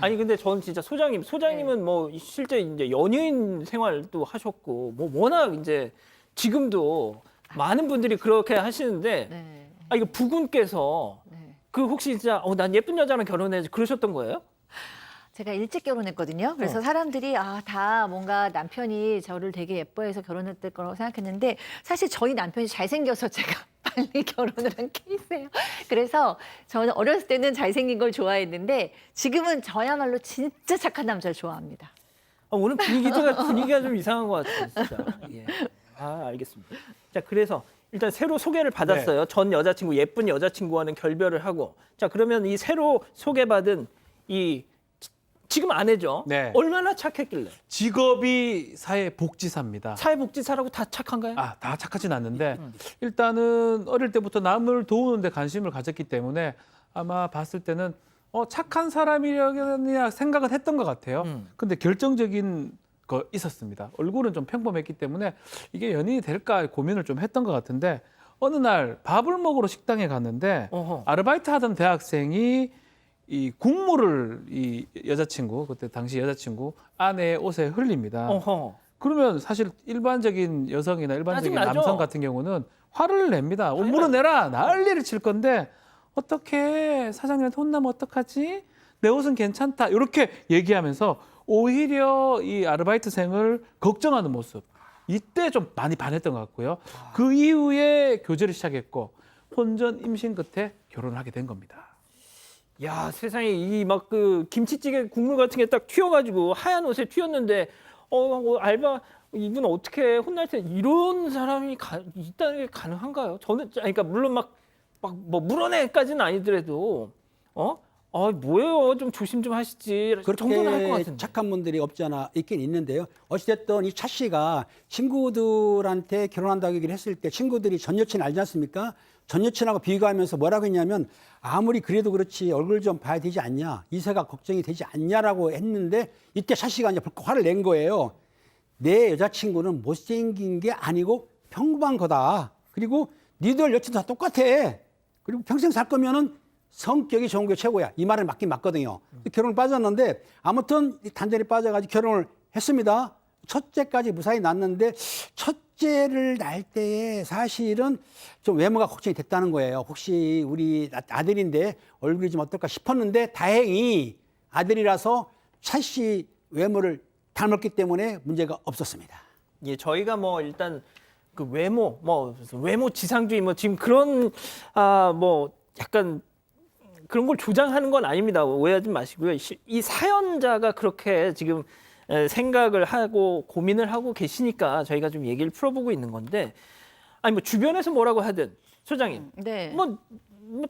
아니 근데 저는 진짜 소장님은 뭐 실제 이제 연예인 생활도 하셨고 뭐 워낙 이제 지금도 많은 분들이 그렇게 하시는데 네. 이거 부군께서 네. 그 혹시 진짜 난 예쁜 여자랑 결혼해야지 그러셨던 거예요? 제가 일찍 결혼했거든요. 그래서 사람들이 다 뭔가 남편이 저를 되게 예뻐해서 결혼했을 거라고 생각했는데 사실 저희 남편이 잘생겨서 제가 빨리 결혼을 한 케이스예요. 그래서 저는 어렸을 때는 잘생긴 걸 좋아했는데 지금은 저야말로 진짜 착한 남자를 좋아합니다. 오늘 분위기가 좀 이상한 것 같아요, 진짜. 예. 알겠습니다. 자, 그래서 일단 새로 소개를 받았어요. 전 여자친구, 예쁜 여자친구와는 결별을 하고. 자, 그러면 이 새로 소개받은 지금 아내죠? 네. 얼마나 착했길래? 직업이 사회복지사입니다. 사회복지사라고 다 착한가요? 다 착하진 않는데 일단은 어릴 때부터 남을 도우는 데 관심을 가졌기 때문에 아마 봤을 때는 착한 사람이라고 생각은 했던 것 같아요. 근데 결정적인 거 있었습니다. 얼굴은 좀 평범했기 때문에 이게 연인이 될까 고민을 좀 했던 것 같은데 어느 날 밥을 먹으러 식당에 갔는데 아르바이트 하던 대학생이 이 국물을 이 여자친구 그때 당시 여자친구 아내의 옷에 흘립니다. 그러면 사실 일반적인 여성이나 일반적인 짜증나죠? 남성 같은 경우는 화를 냅니다. 옷 물어내라 난리를 칠 건데 어떻게 사장님한테 혼나면 어떡하지? 내 옷은 괜찮다 이렇게 얘기하면서 오히려 이 아르바이트생을 걱정하는 모습 이때 좀 많이 반했던 것 같고요. 그 이후에 교제를 시작했고 혼전 임신 끝에 결혼을 하게 된 겁니다. 야, 세상에 이 막 그 김치찌개 국물 같은 게 딱 튀어가지고 하얀 옷에 튀었는데 알바 이분 어떻게 혼날 때 이런 사람이 있다는 게 가능한가요? 저는 그러니까 물론 막 뭐 물어내까지는 아니더라도 뭐예요? 좀 조심 좀 하시지. 정도는 할 것 그렇게 같은데. 착한 분들이 없지 않아 있긴 있는데요. 어찌됐든 이 차 씨가 친구들한테 결혼한다고 얘기를 했을 때 친구들이 전 여친 알지 않습니까? 전 여친하고 비교하면서 뭐라고 했냐면 아무리 그래도 그렇지 얼굴 좀 봐야 되지 않냐. 이세가 걱정이 되지 않냐라고 했는데 이때 차 씨가 이제 불끈 화를 낸 거예요. 내 여자친구는 못생긴 게 아니고 평범한 거다. 그리고 니들 여친도 다 똑같아. 그리고 평생 살 거면은 성격이 좋은 게 최고야. 이 말을 맞긴 맞거든요. 결혼을 빠졌는데 아무튼 단절이 빠져가지고 결혼을 했습니다. 첫째까지 무사히 낳았는데 첫째를 낳을 때에 사실은 좀 외모가 걱정이 됐다는 거예요. 혹시 우리 아들인데 얼굴이 좀 어떨까 싶었는데 다행히 아들이라서 차 씨 외모를 닮았기 때문에 문제가 없었습니다. 예, 저희가 뭐 일단 그 외모, 뭐 외모 지상주의 뭐 지금 그런 뭐 약간 그런 걸 조장하는 건 아닙니다. 오해하지 마시고요. 이 사연자가 그렇게 지금 생각을 하고 고민을 하고 계시니까 저희가 좀 얘기를 풀어보고 있는 건데, 아니 뭐 주변에서 뭐라고 하든 소장님, 네. 뭐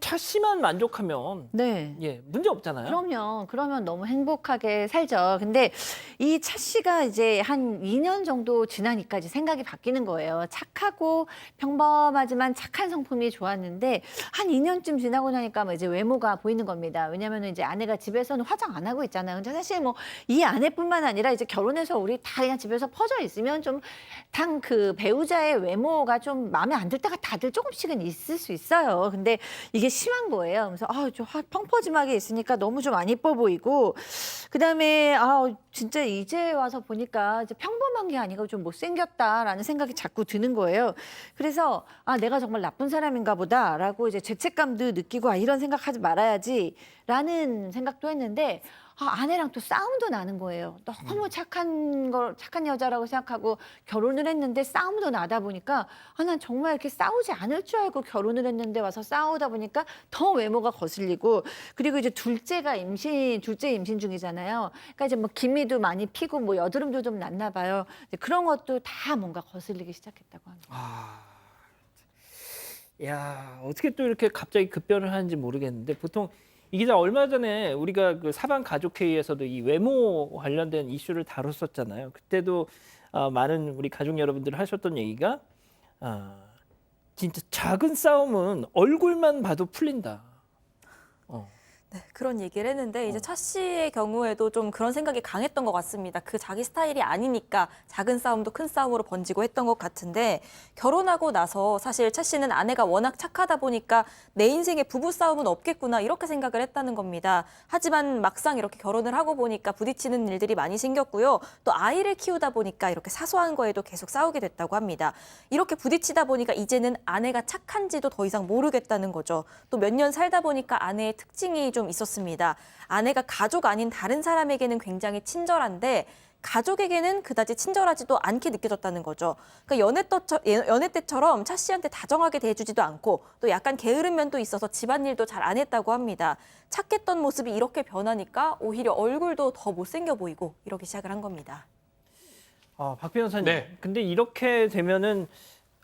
차 씨만 만족하면 네. 예 문제 없잖아요. 그럼요. 그러면 너무 행복하게 살죠. 근데 이 차 씨가 이제 한 2년 정도 지나니까 이제 생각이 바뀌는 거예요. 착하고 평범하지만 착한 성품이 좋았는데 한 2년쯤 지나고 나니까 뭐 이제 외모가 보이는 겁니다. 왜냐하면 이제 아내가 집에서는 화장 안 하고 있잖아요. 근데 사실 뭐 이 아내뿐만 아니라 이제 결혼해서 우리 다 그냥 집에서 퍼져 있으면 좀 당 그 배우자의 외모가 좀 마음에 안 들 때가 다들 조금씩은 있을 수 있어요. 근데 이게 심한 거예요. 그래서 좀 펑퍼짐하게 있으니까 너무 좀 안 이뻐 보이고, 그다음에 진짜 이제 와서 보니까 이제 평범한 게 아니고 좀 못생겼다라는 생각이 자꾸 드는 거예요. 그래서 내가 정말 나쁜 사람인가 보다라고 이제 죄책감도 느끼고 이런 생각하지 말아야지라는 생각도 했는데 아내랑 또 싸움도 나는 거예요. 너무 착한 여자라고 생각하고 결혼을 했는데 싸움도 나다 보니까 난 정말 이렇게 싸우지 않을 줄 알고 결혼을 했는데 와서 싸우다 보니까 더 외모가 거슬리고, 그리고 이제 둘째 임신 중이잖아요. 그러니까 이제 뭐 기미도 많이 피고 뭐 여드름도 좀 났나 봐요. 그런 것도 다 뭔가 거슬리기 시작했다고 합니다. 야, 어떻게 또 이렇게 갑자기 급변을 하는지 모르겠는데, 보통 이 기자 얼마 전에 우리가 그 사방 가족회의에서도 이 외모 관련된 이슈를 다뤘었잖아요. 그때도 많은 우리 가족 여러분들 하셨던 얘기가 진짜 작은 싸움은 얼굴만 봐도 풀린다. 네, 그런 얘기를 했는데 이제 차 씨의 경우에도 좀 그런 생각이 강했던 것 같습니다. 그 자기 스타일이 아니니까 작은 싸움도 큰 싸움으로 번지고 했던 것 같은데, 결혼하고 나서 사실 차 씨는 아내가 워낙 착하다 보니까 내 인생에 부부 싸움은 없겠구나 이렇게 생각을 했다는 겁니다. 하지만 막상 이렇게 결혼을 하고 보니까 부딪히는 일들이 많이 생겼고요. 또 아이를 키우다 보니까 이렇게 사소한 거에도 계속 싸우게 됐다고 합니다. 이렇게 부딪히다 보니까 이제는 아내가 착한지도 더 이상 모르겠다는 거죠. 또 몇 년 살다 보니까 아내의 특징이 좀 있었습니다. 아내가 가족 아닌 다른 사람에게는 굉장히 친절한데 가족에게는 그다지 친절하지도 않게 느껴졌다는 거죠. 그러니까 연애 때처럼 차 씨한테 다정하게 대해주지도 않고 또 약간 게으른 면도 있어서 집안일도 잘 안 했다고 합니다. 착했던 모습이 이렇게 변하니까 오히려 얼굴도 더 못생겨 보이고 이러기 시작을 한 겁니다. 박 변호사님, 네. 근데 이렇게 되면은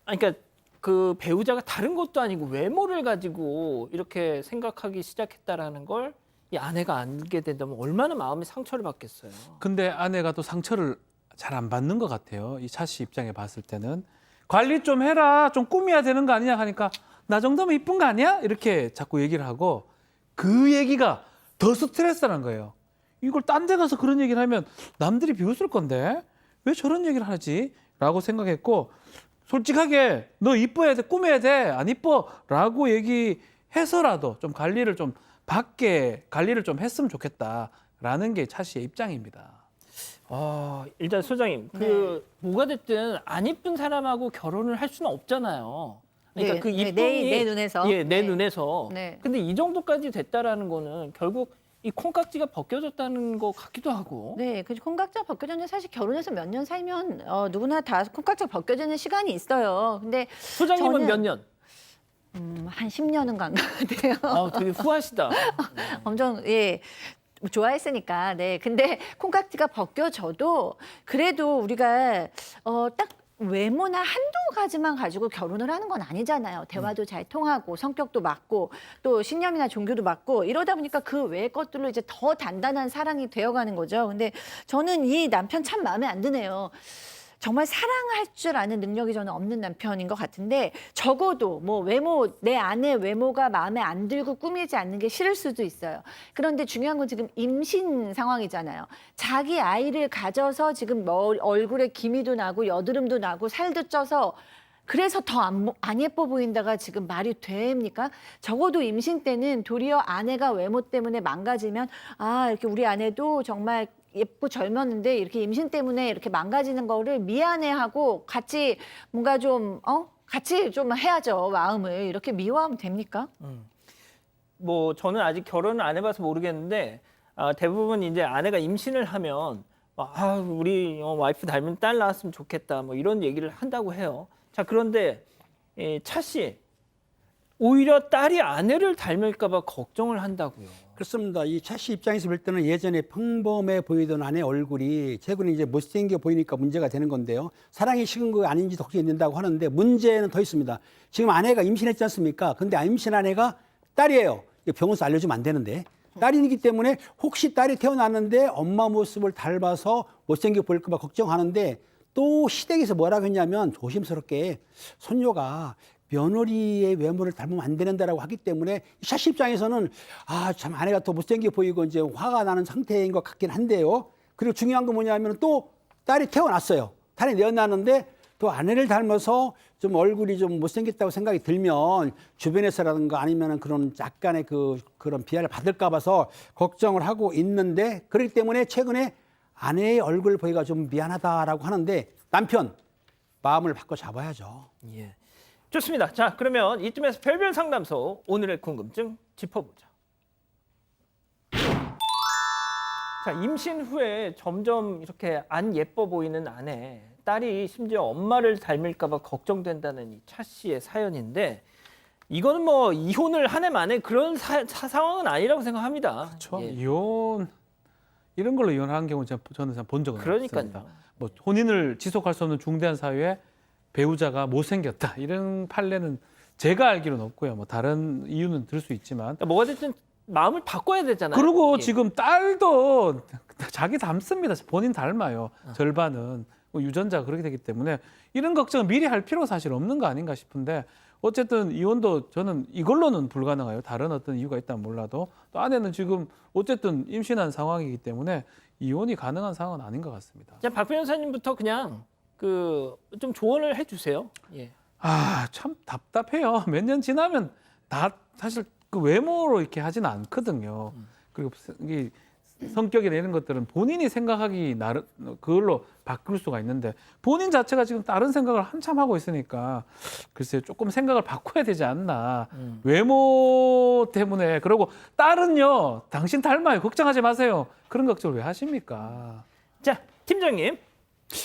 그러니까 그 배우자가 다른 것도 아니고 외모를 가지고 이렇게 생각하기 시작했다라는 걸 이 아내가 알게 된다면 얼마나 마음이 상처를 받겠어요. 근데 아내가 또 상처를 잘 안 받는 것 같아요. 이 차 씨 입장에 봤을 때는 관리 좀 해라, 좀 꾸며야 되는 거 아니냐 하니까 나 정도면 이쁜 거 아니야? 이렇게 자꾸 얘기를 하고, 그 얘기가 더 스트레스라는 거예요. 이걸 딴 데 가서 그런 얘기를 하면 남들이 비웃을 건데 왜 저런 얘기를 하지? 라고 생각했고, 솔직하게 너 이뻐야 돼, 꾸며야 돼, 안 이뻐? 라고 얘기해서라도 좀 관리를 좀 했으면 좋겠다라는 게 차 씨의 입장입니다. 일단 소장님, 뭐가 됐든 안 이쁜 사람하고 결혼을 할 수는 없잖아요. 그러니까 네, 그 이쁨이 내 눈에서. 내 네. 눈에서. 네. 근데 이 정도까지 됐다라는 거는 결국 이 콩깍지가 벗겨졌다는 것 같기도 하고. 네, 그 콩깍지가 벗겨졌는데 사실 결혼해서 몇 년 살면 누구나 다 콩깍지가 벗겨지는 시간이 있어요. 근데 소장님은 저는 몇 년? 한 10년은 간 것 같아요. 되게 후하시다. 엄청 좋아했으니까. 네. 근데 콩깍지가 벗겨져도 그래도 우리가 딱 외모나 한두 가지만 가지고 결혼을 하는 건 아니잖아요. 대화도 잘 통하고 성격도 맞고 또 신념이나 종교도 맞고 이러다 보니까 그 외의 것들로 이제 더 단단한 사랑이 되어가는 거죠. 근데 저는 이 남편 참 마음에 안 드네요. 정말 사랑할 줄 아는 능력이 저는 없는 남편인 것 같은데, 적어도 뭐 내 아내 외모가 마음에 안 들고 꾸미지 않는 게 싫을 수도 있어요. 그런데 중요한 건 지금 임신 상황이잖아요. 자기 아이를 가져서 지금 얼굴에 기미도 나고 여드름도 나고 살도 쪄서 그래서 더 안 예뻐 보인다가 지금 말이 됩니까? 적어도 임신 때는 도리어 아내가 외모 때문에 망가지면 이렇게 우리 아내도 정말 예쁘고 젊었는데 이렇게 임신 때문에 이렇게 망가지는 거를 미안해하고 같이 뭔가 같이 좀 해야죠. 마음을 이렇게 미워하면 됩니까? 뭐 저는 아직 결혼을 안 해봐서 모르겠는데 대부분 이제 아내가 임신을 하면 우리 와이프 닮은 딸 낳았으면 좋겠다 뭐 이런 얘기를 한다고 해요. 자, 그런데 차 씨, 오히려 딸이 아내를 닮을까 봐 걱정을 한다고요. 그렇습니다. 이 차 씨 입장에서 볼 때는 예전에 평범해 보이던 아내 얼굴이 최근에 이제 못생겨 보이니까 문제가 되는 건데요. 사랑이 식은 거 아닌지 걱정이 된다고 하는데 문제는 더 있습니다. 지금 아내가 임신했지 않습니까? 근데 임신 아내가 딸이에요. 병원에서 알려주면 안 되는데. 딸이기 때문에 혹시 딸이 태어났는데 엄마 모습을 닮아서 못생겨 보일까 봐 걱정하는데 또 시댁에서 뭐라고 했냐면 조심스럽게 손녀가 며느리의 외모를 닮으면 안 된다라고 하기 때문에 샤씨 입장에서는 참 아내가 더 못생겨 보이고 이제 화가 나는 상태인 것 같긴 한데요. 그리고 중요한 건 뭐냐면 또 딸이 태어났어요. 딸이 내어났는데 또 아내를 닮아서 좀 얼굴이 좀 못생겼다고 생각이 들면 주변에서라든가 아니면 그런 약간의 그런 비하를 받을까 봐서 걱정을 하고 있는데 그렇기 때문에 최근에 아내의 얼굴 보기가 좀 미안하다라고 하는데 남편 마음을 바꿔 잡아야죠. 예. 좋습니다. 자, 그러면 이쯤에서 별별 상담소 오늘의 궁금증 짚어보죠. 자, 임신 후에 점점 이렇게 안 예뻐 보이는 아내, 딸이 심지어 엄마를 닮을까 봐 걱정된다는 이 차 씨의 사연인데 이거는 뭐 이혼을 한 해 만에 그런 상황은 아니라고 생각합니다. 그렇죠. 예. 이혼 이런 걸로 이혼한 경우 저는 본 적은 그러니까요. 없습니다. 뭐 혼인을 지속할 수 없는 중대한 사유에 배우자가 못생겼다 이런 판례는 제가 알기로는 없고요. 뭐 다른 이유는 들 수 있지만 뭐가 됐든 마음을 바꿔야 되잖아요. 그리고 예. 지금 딸도 자기 닮습니다. 본인 닮아요. 절반은 유전자가 그렇게 되기 때문에 이런 걱정은 미리 할 필요가 사실 없는 거 아닌가 싶은데 어쨌든 이혼도 저는 이걸로는 불가능해요. 다른 어떤 이유가 있다면 몰라도 또 아내는 지금 어쨌든 임신한 상황이기 때문에 이혼이 가능한 상황은 아닌 것 같습니다. 자, 박 변호사님부터 그냥 좀 조언을 해주세요. 예. 참 답답해요. 몇 년 지나면 다 사실 그 외모로 이렇게 하지는 않거든요. 그리고 이 성격이나 이런 것들은 본인이 생각하기 나름 그걸로 바꿀 수가 있는데 본인 자체가 지금 다른 생각을 한참 하고 있으니까 글쎄요, 조금 생각을 바꿔야 되지 않나. 외모 때문에. 그리고 딸은요, 당신 닮아요. 걱정하지 마세요. 그런 걱정을 왜 하십니까? 자, 팀장님.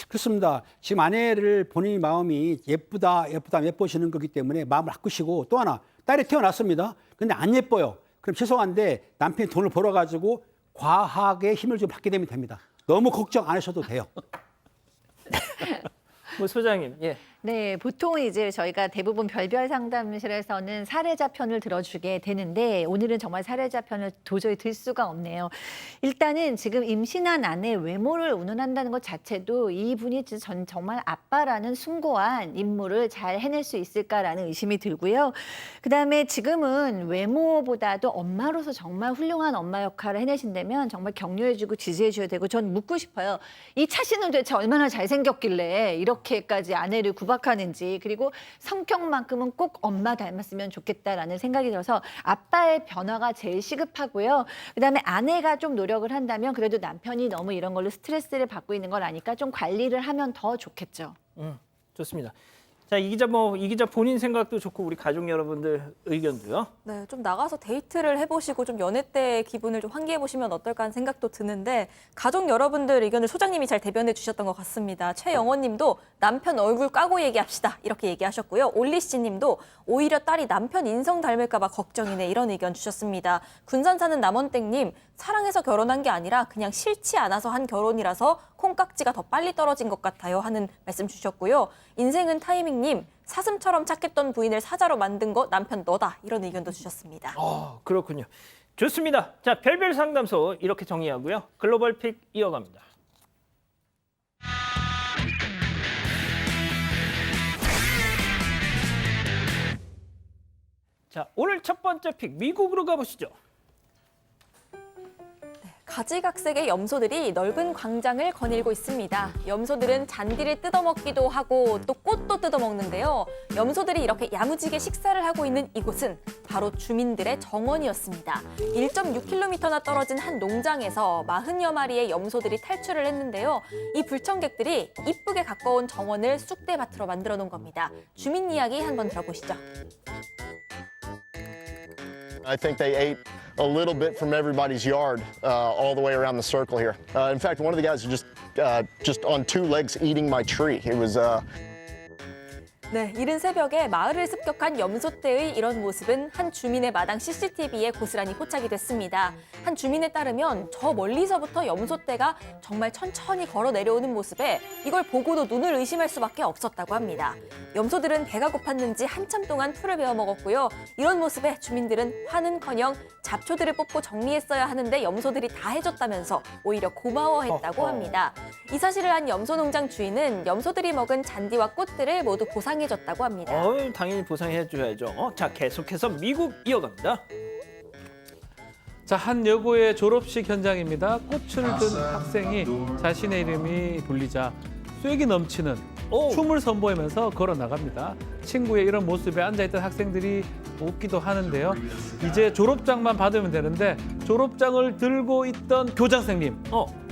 그렇습니다. 지금 아내를 본인의 마음이 예뻐지는 거기 때문에 마음을 바꾸시고 또 하나 딸이 태어났습니다. 근데 안 예뻐요. 그럼 죄송한데 남편이 돈을 벌어가지고 과하게 힘을 좀 받게 되면 됩니다. 너무 걱정 안 하셔도 돼요. 뭐 소장님, 예. 네, 보통 이제 저희가 대부분 별별 상담실에서는 사례자 편을 들어주게 되는데 오늘은 정말 사례자 편을 도저히 들 수가 없네요. 일단은 지금 임신한 아내 외모를 운운한다는 것 자체도 이분이 정말 아빠라는 숭고한 임무를 잘 해낼 수 있을까라는 의심이 들고요. 그다음에 지금은 외모보다도 엄마로서 정말 훌륭한 엄마 역할을 해내신다면 정말 격려해주고 지지해줘야 되고 전 묻고 싶어요. 이 차 씨는 도대체 얼마나 잘생겼길래 이렇게까지 아내를 구박하는지 그리고 성격만큼은 꼭 엄마 닮았으면 좋겠다라는 생각이 들어서 아빠의 변화가 제일 시급하고요. 그다음에 아내가 좀 노력을 한다면 그래도 남편이 너무 이런 걸로 스트레스를 받고 있는 걸 아니까 좀 관리를 하면 더 좋겠죠. 좋습니다. 자, 이 기자 본인 생각도 좋고 우리 가족 여러분들 의견도요. 네, 좀 나가서 데이트를 해보시고 좀 연애 때 기분을 좀 환기해보시면 어떨까 하는 생각도 드는데 가족 여러분들 의견을 소장님이 잘 대변해 주셨던 것 같습니다. 최영원 님도 남편 얼굴 까고 얘기합시다 이렇게 얘기하셨고요. 올리 씨 님도 오히려 딸이 남편 인성 닮을까 봐 걱정이네 이런 의견 주셨습니다. 군산 사는 남원땡 님 사랑해서 결혼한 게 아니라 그냥 싫지 않아서 한 결혼이라서 콩깍지가 더 빨리 떨어진 것 같아요 하는 말씀 주셨고요. 인생은 타이밍님 사슴처럼 착했던 부인을 사자로 만든 거 남편 너다 이런 의견도 주셨습니다. 그렇군요. 좋습니다. 자, 별별 상담소 이렇게 정리하고요. 글로벌 픽 이어갑니다. 자, 오늘 첫 번째 픽 미국으로 가보시죠. 가지각색의 염소들이 넓은 광장을 거닐고 있습니다. 염소들은 잔디를 뜯어먹기도 하고 또 꽃도 뜯어먹는데요. 염소들이 이렇게 야무지게 식사를 하고 있는 이곳은 바로 주민들의 정원이었습니다. 1.6km나 떨어진 한 농장에서 40여 마리의 염소들이 탈출을 했는데요. 이 불청객들이 이쁘게 가꿔온 정원을 쑥대밭으로 만들어 놓은 겁니다. 주민 이야기 한번 들어보시죠. I think they ate a little bit from everybody's yard all the way around the circle here. In fact, one of the guys just just on 2 legs eating my tree. It was 네, 이른 새벽에 마을을 습격한 염소떼의 이런 모습은 한 주민의 마당 CCTV에 고스란히 포착이 됐습니다. 한 주민에 따르면 저 멀리서부터 염소떼가 정말 천천히 걸어 내려오는 모습에 이걸 보고도 눈을 의심할 수밖에 없었다고 합니다. 염소들은 배가 고팠는지 한참 동안 풀을 베어 먹었고요. 이런 모습에 주민들은 화는커녕 잡초들을 뽑고 정리했어야 하는데 염소들이 다 해줬다면서 오히려 고마워했다고 합니다. 이 사실을 안 염소농장 주인은 염소들이 먹은 잔디와 꽃들을 모두 보상해줬다고 합니다. 당연히 보상해줘야죠. 자, 계속해서 미국 이어갑니다. 자, 한 여고의 졸업식 현장입니다. 꽃을 든 학생이 자신의 이름이 불리자 쐐기 넘치는 춤을 선보이면서 걸어 나갑니다. 친구의 이런 모습에 앉아있던 학생들이 웃기도 하는데요. 이제 졸업장만 받으면 되는데 졸업장을 들고 있던 교장선생님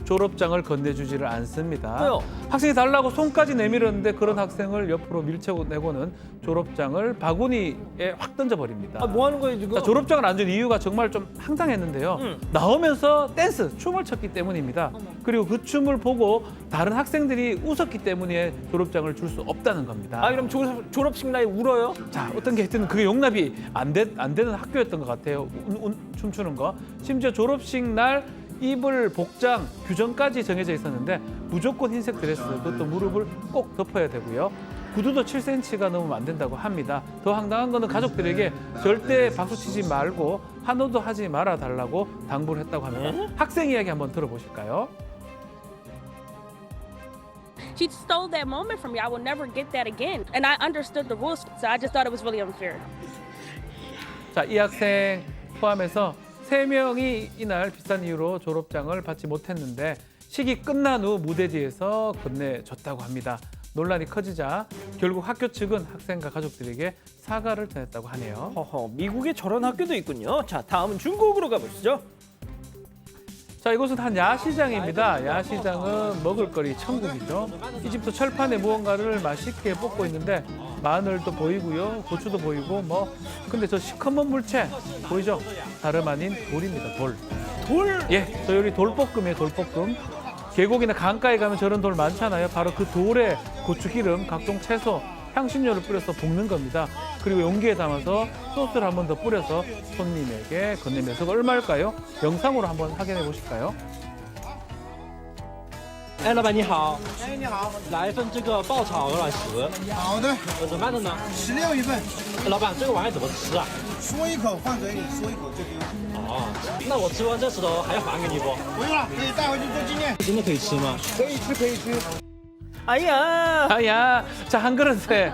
졸업장을 건네주지를 않습니다. 왜요? 학생이 달라고 손까지 내밀었는데 그런 학생을 옆으로 밀쳐내고는 졸업장을 바구니에 확 던져버립니다. 뭐 하는 거예요, 지금? 자, 졸업장을 안 준 이유가 정말 좀 황당했는데요. 나오면서 춤을 췄기 때문입니다. 그리고 그 춤을 보고 다른 학생들이 웃었기 때문에 졸업장을 줄 수 없다는 겁니다. 그럼 졸업식 날 울어요? 자, 어떤 게 하여튼 그게 용납이 안 되는 학교였던 것 같아요. 춤추는 거. 심지어 졸업식 날 입을 복장 규정까지 정해져 있었는데 무조건 흰색 드레스, 그것도 무릎을 꼭 덮어야 되고요. 구두도 7cm가 넘으면 안 된다고 합니다. 더 황당한 거는 가족들에게 절대 박수치지 말고 환호도 하지 말아달라고 당부를 했다고 합니다. 학생 이야기 한번 들어보실까요? She stole that moment from me. I will never get that again. And I understood the rules, so I just thought it was really unfair. 자, 이 학생 포함해서 3명이 이날 비싼 이유로 졸업장을 받지 못했는데 식이 끝난 후 무대 뒤에서 건네줬다고 합니다. 논란이 커지자 결국 학교 측은 학생과 가족들에게 사과를 전했다고 하네요. 미국에 저런 학교도 있군요. 자, 다음은 중국으로 가보시죠. 자, 이곳은 한 야시장입니다. 야시장은 먹을거리 천국이죠. 이집트 철판에 무언가를 맛있게 볶고 있는데 마늘도 보이고요, 고추도 보이고 근데 저 시커먼 물체 보이죠? 다름 아닌 돌입니다. 돌. 예, 저 여기 돌볶음이에요. 돌볶음. 계곡이나 강가에 가면 저런 돌 많잖아요. 바로 그 돌에 고추기름, 각종 채소, 향신료를 뿌려서 볶는 겁니다. 그리고 용기에 담아서 소스를 한 번 더 뿌려서 손님에게 건네면서 얼마일까요? 영상으로 한번 확인해 보실까요? 哎，老板你好。哎，你好，来一份这个爆炒鹅卵石。好的。怎么办的呢？16一份。老板，这个玩意怎么吃啊？嗦一口放嘴里，嗦一口就丢。哦，那我吃完这石头还要还给你不？不用了，可以带回去做纪念。真的可以吃吗？可以吃，可以吃。 아야. 자, 한 그릇에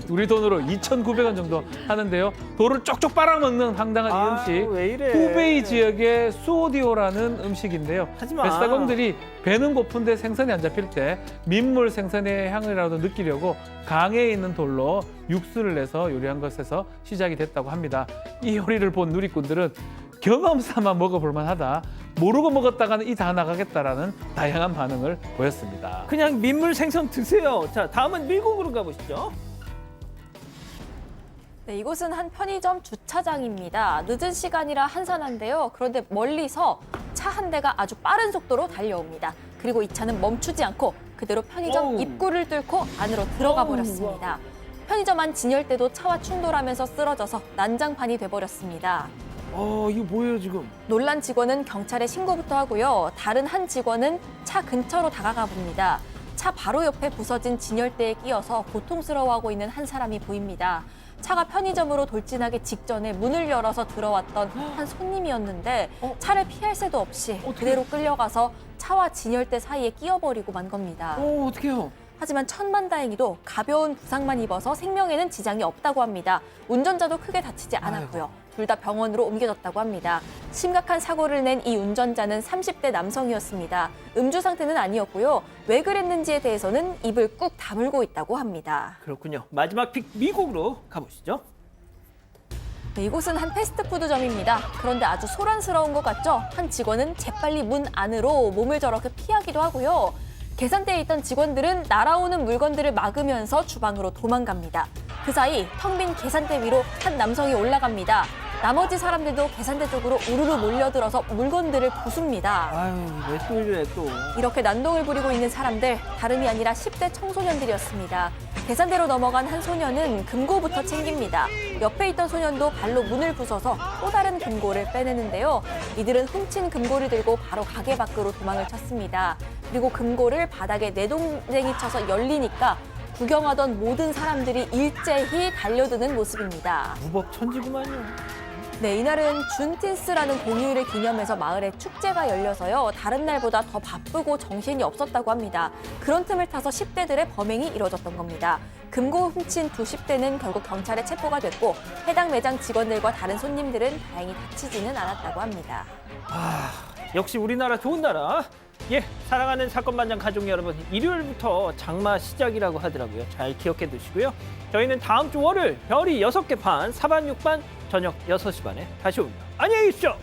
우리 돈으로 2,900원 정도 하는데요. 돌을 쪽쪽 빨아먹는 황당한 이 음식. 왜 이래? 후베이 지역의 수오디오라는 음식인데요. 하지마. 뱃사공들이 배는 고픈데 생선이 안 잡힐 때 민물 생선의 향이라도 느끼려고 강에 있는 돌로 육수를 내서 요리한 것에서 시작이 됐다고 합니다. 이 요리를 본 누리꾼들은 경험 삼아 먹어볼 만하다. 모르고 먹었다가는 이 다 나가겠다라는 다양한 반응을 보였습니다. 그냥 민물 생선 드세요. 자, 다음은 미국으로 가보시죠. 네, 이곳은 한 편의점 주차장입니다. 늦은 시간이라 한산한데요. 그런데 멀리서 차 한 대가 아주 빠른 속도로 달려옵니다. 그리고 이 차는 멈추지 않고 그대로 편의점 입구를 뚫고 안으로 들어가 버렸습니다. 편의점 안 진열대도 차와 충돌하면서 쓰러져서 난장판이 돼버렸습니다. 이거 뭐예요, 지금? 놀란 직원은 경찰에 신고부터 하고요. 다른 한 직원은 차 근처로 다가가 봅니다. 차 바로 옆에 부서진 진열대에 끼어서 고통스러워하고 있는 한 사람이 보입니다. 차가 편의점으로 돌진하기 직전에 문을 열어서 들어왔던 한 손님이었는데 차를 피할 새도 없이 그대로 끌려가서 차와 진열대 사이에 끼어버리고 만 겁니다. 어떡해요? 하지만 천만다행히도 가벼운 부상만 입어서 생명에는 지장이 없다고 합니다. 운전자도 크게 다치지 않았고요. 둘 다 병원으로 옮겨졌다고 합니다. 심각한 사고를 낸 이 운전자는 30대 남성이었습니다. 음주 상태는 아니었고요. 왜 그랬는지에 대해서는 입을 꾹 다물고 있다고 합니다. 그렇군요. 마지막 픽 미국으로 가보시죠. 네, 이곳은 한 패스트푸드점입니다. 그런데 아주 소란스러운 것 같죠? 한 직원은 재빨리 문 안으로 몸을 저렇게 피하기도 하고요. 계산대에 있던 직원들은 날아오는 물건들을 막으면서 주방으로 도망갑니다. 그 사이 텅 빈 계산대 위로 한 남성이 올라갑니다. 나머지 사람들도 계산대 쪽으로 우르르 몰려들어서 물건들을 부숩니다. 아유, 왜 또 이래 또. 이렇게 난동을 부리고 있는 사람들, 다름이 아니라 10대 청소년들이었습니다. 계산대로 넘어간 한 소년은 금고부터 챙깁니다. 옆에 있던 소년도 발로 문을 부숴서 또 다른 금고를 빼내는데요. 이들은 훔친 금고를 들고 바로 가게 밖으로 도망을 쳤습니다. 그리고 금고를 바닥에 내동댕이 쳐서 열리니까 구경하던 모든 사람들이 일제히 달려드는 모습입니다. 무법천지구만요. 네, 이날은 준틴스라는 공휴일을 기념해서 마을에 축제가 열려서요. 다른 날보다 더 바쁘고 정신이 없었다고 합니다. 그런 틈을 타서 10대들의 범행이 이뤄졌던 겁니다. 금고 훔친 두 10대는 결국 경찰에 체포가 됐고 해당 매장 직원들과 다른 손님들은 다행히 다치지는 않았다고 합니다. 역시 우리나라 좋은 나라. 예, 사랑하는 사건 반장 가족 여러분, 일요일부터 장마 시작이라고 하더라고요. 잘 기억해 두시고요. 저희는 다음 주 월요일 별이 6개 반, 사반 6반 저녁 6시 반에 다시 옵니다. 안녕히 계십시오.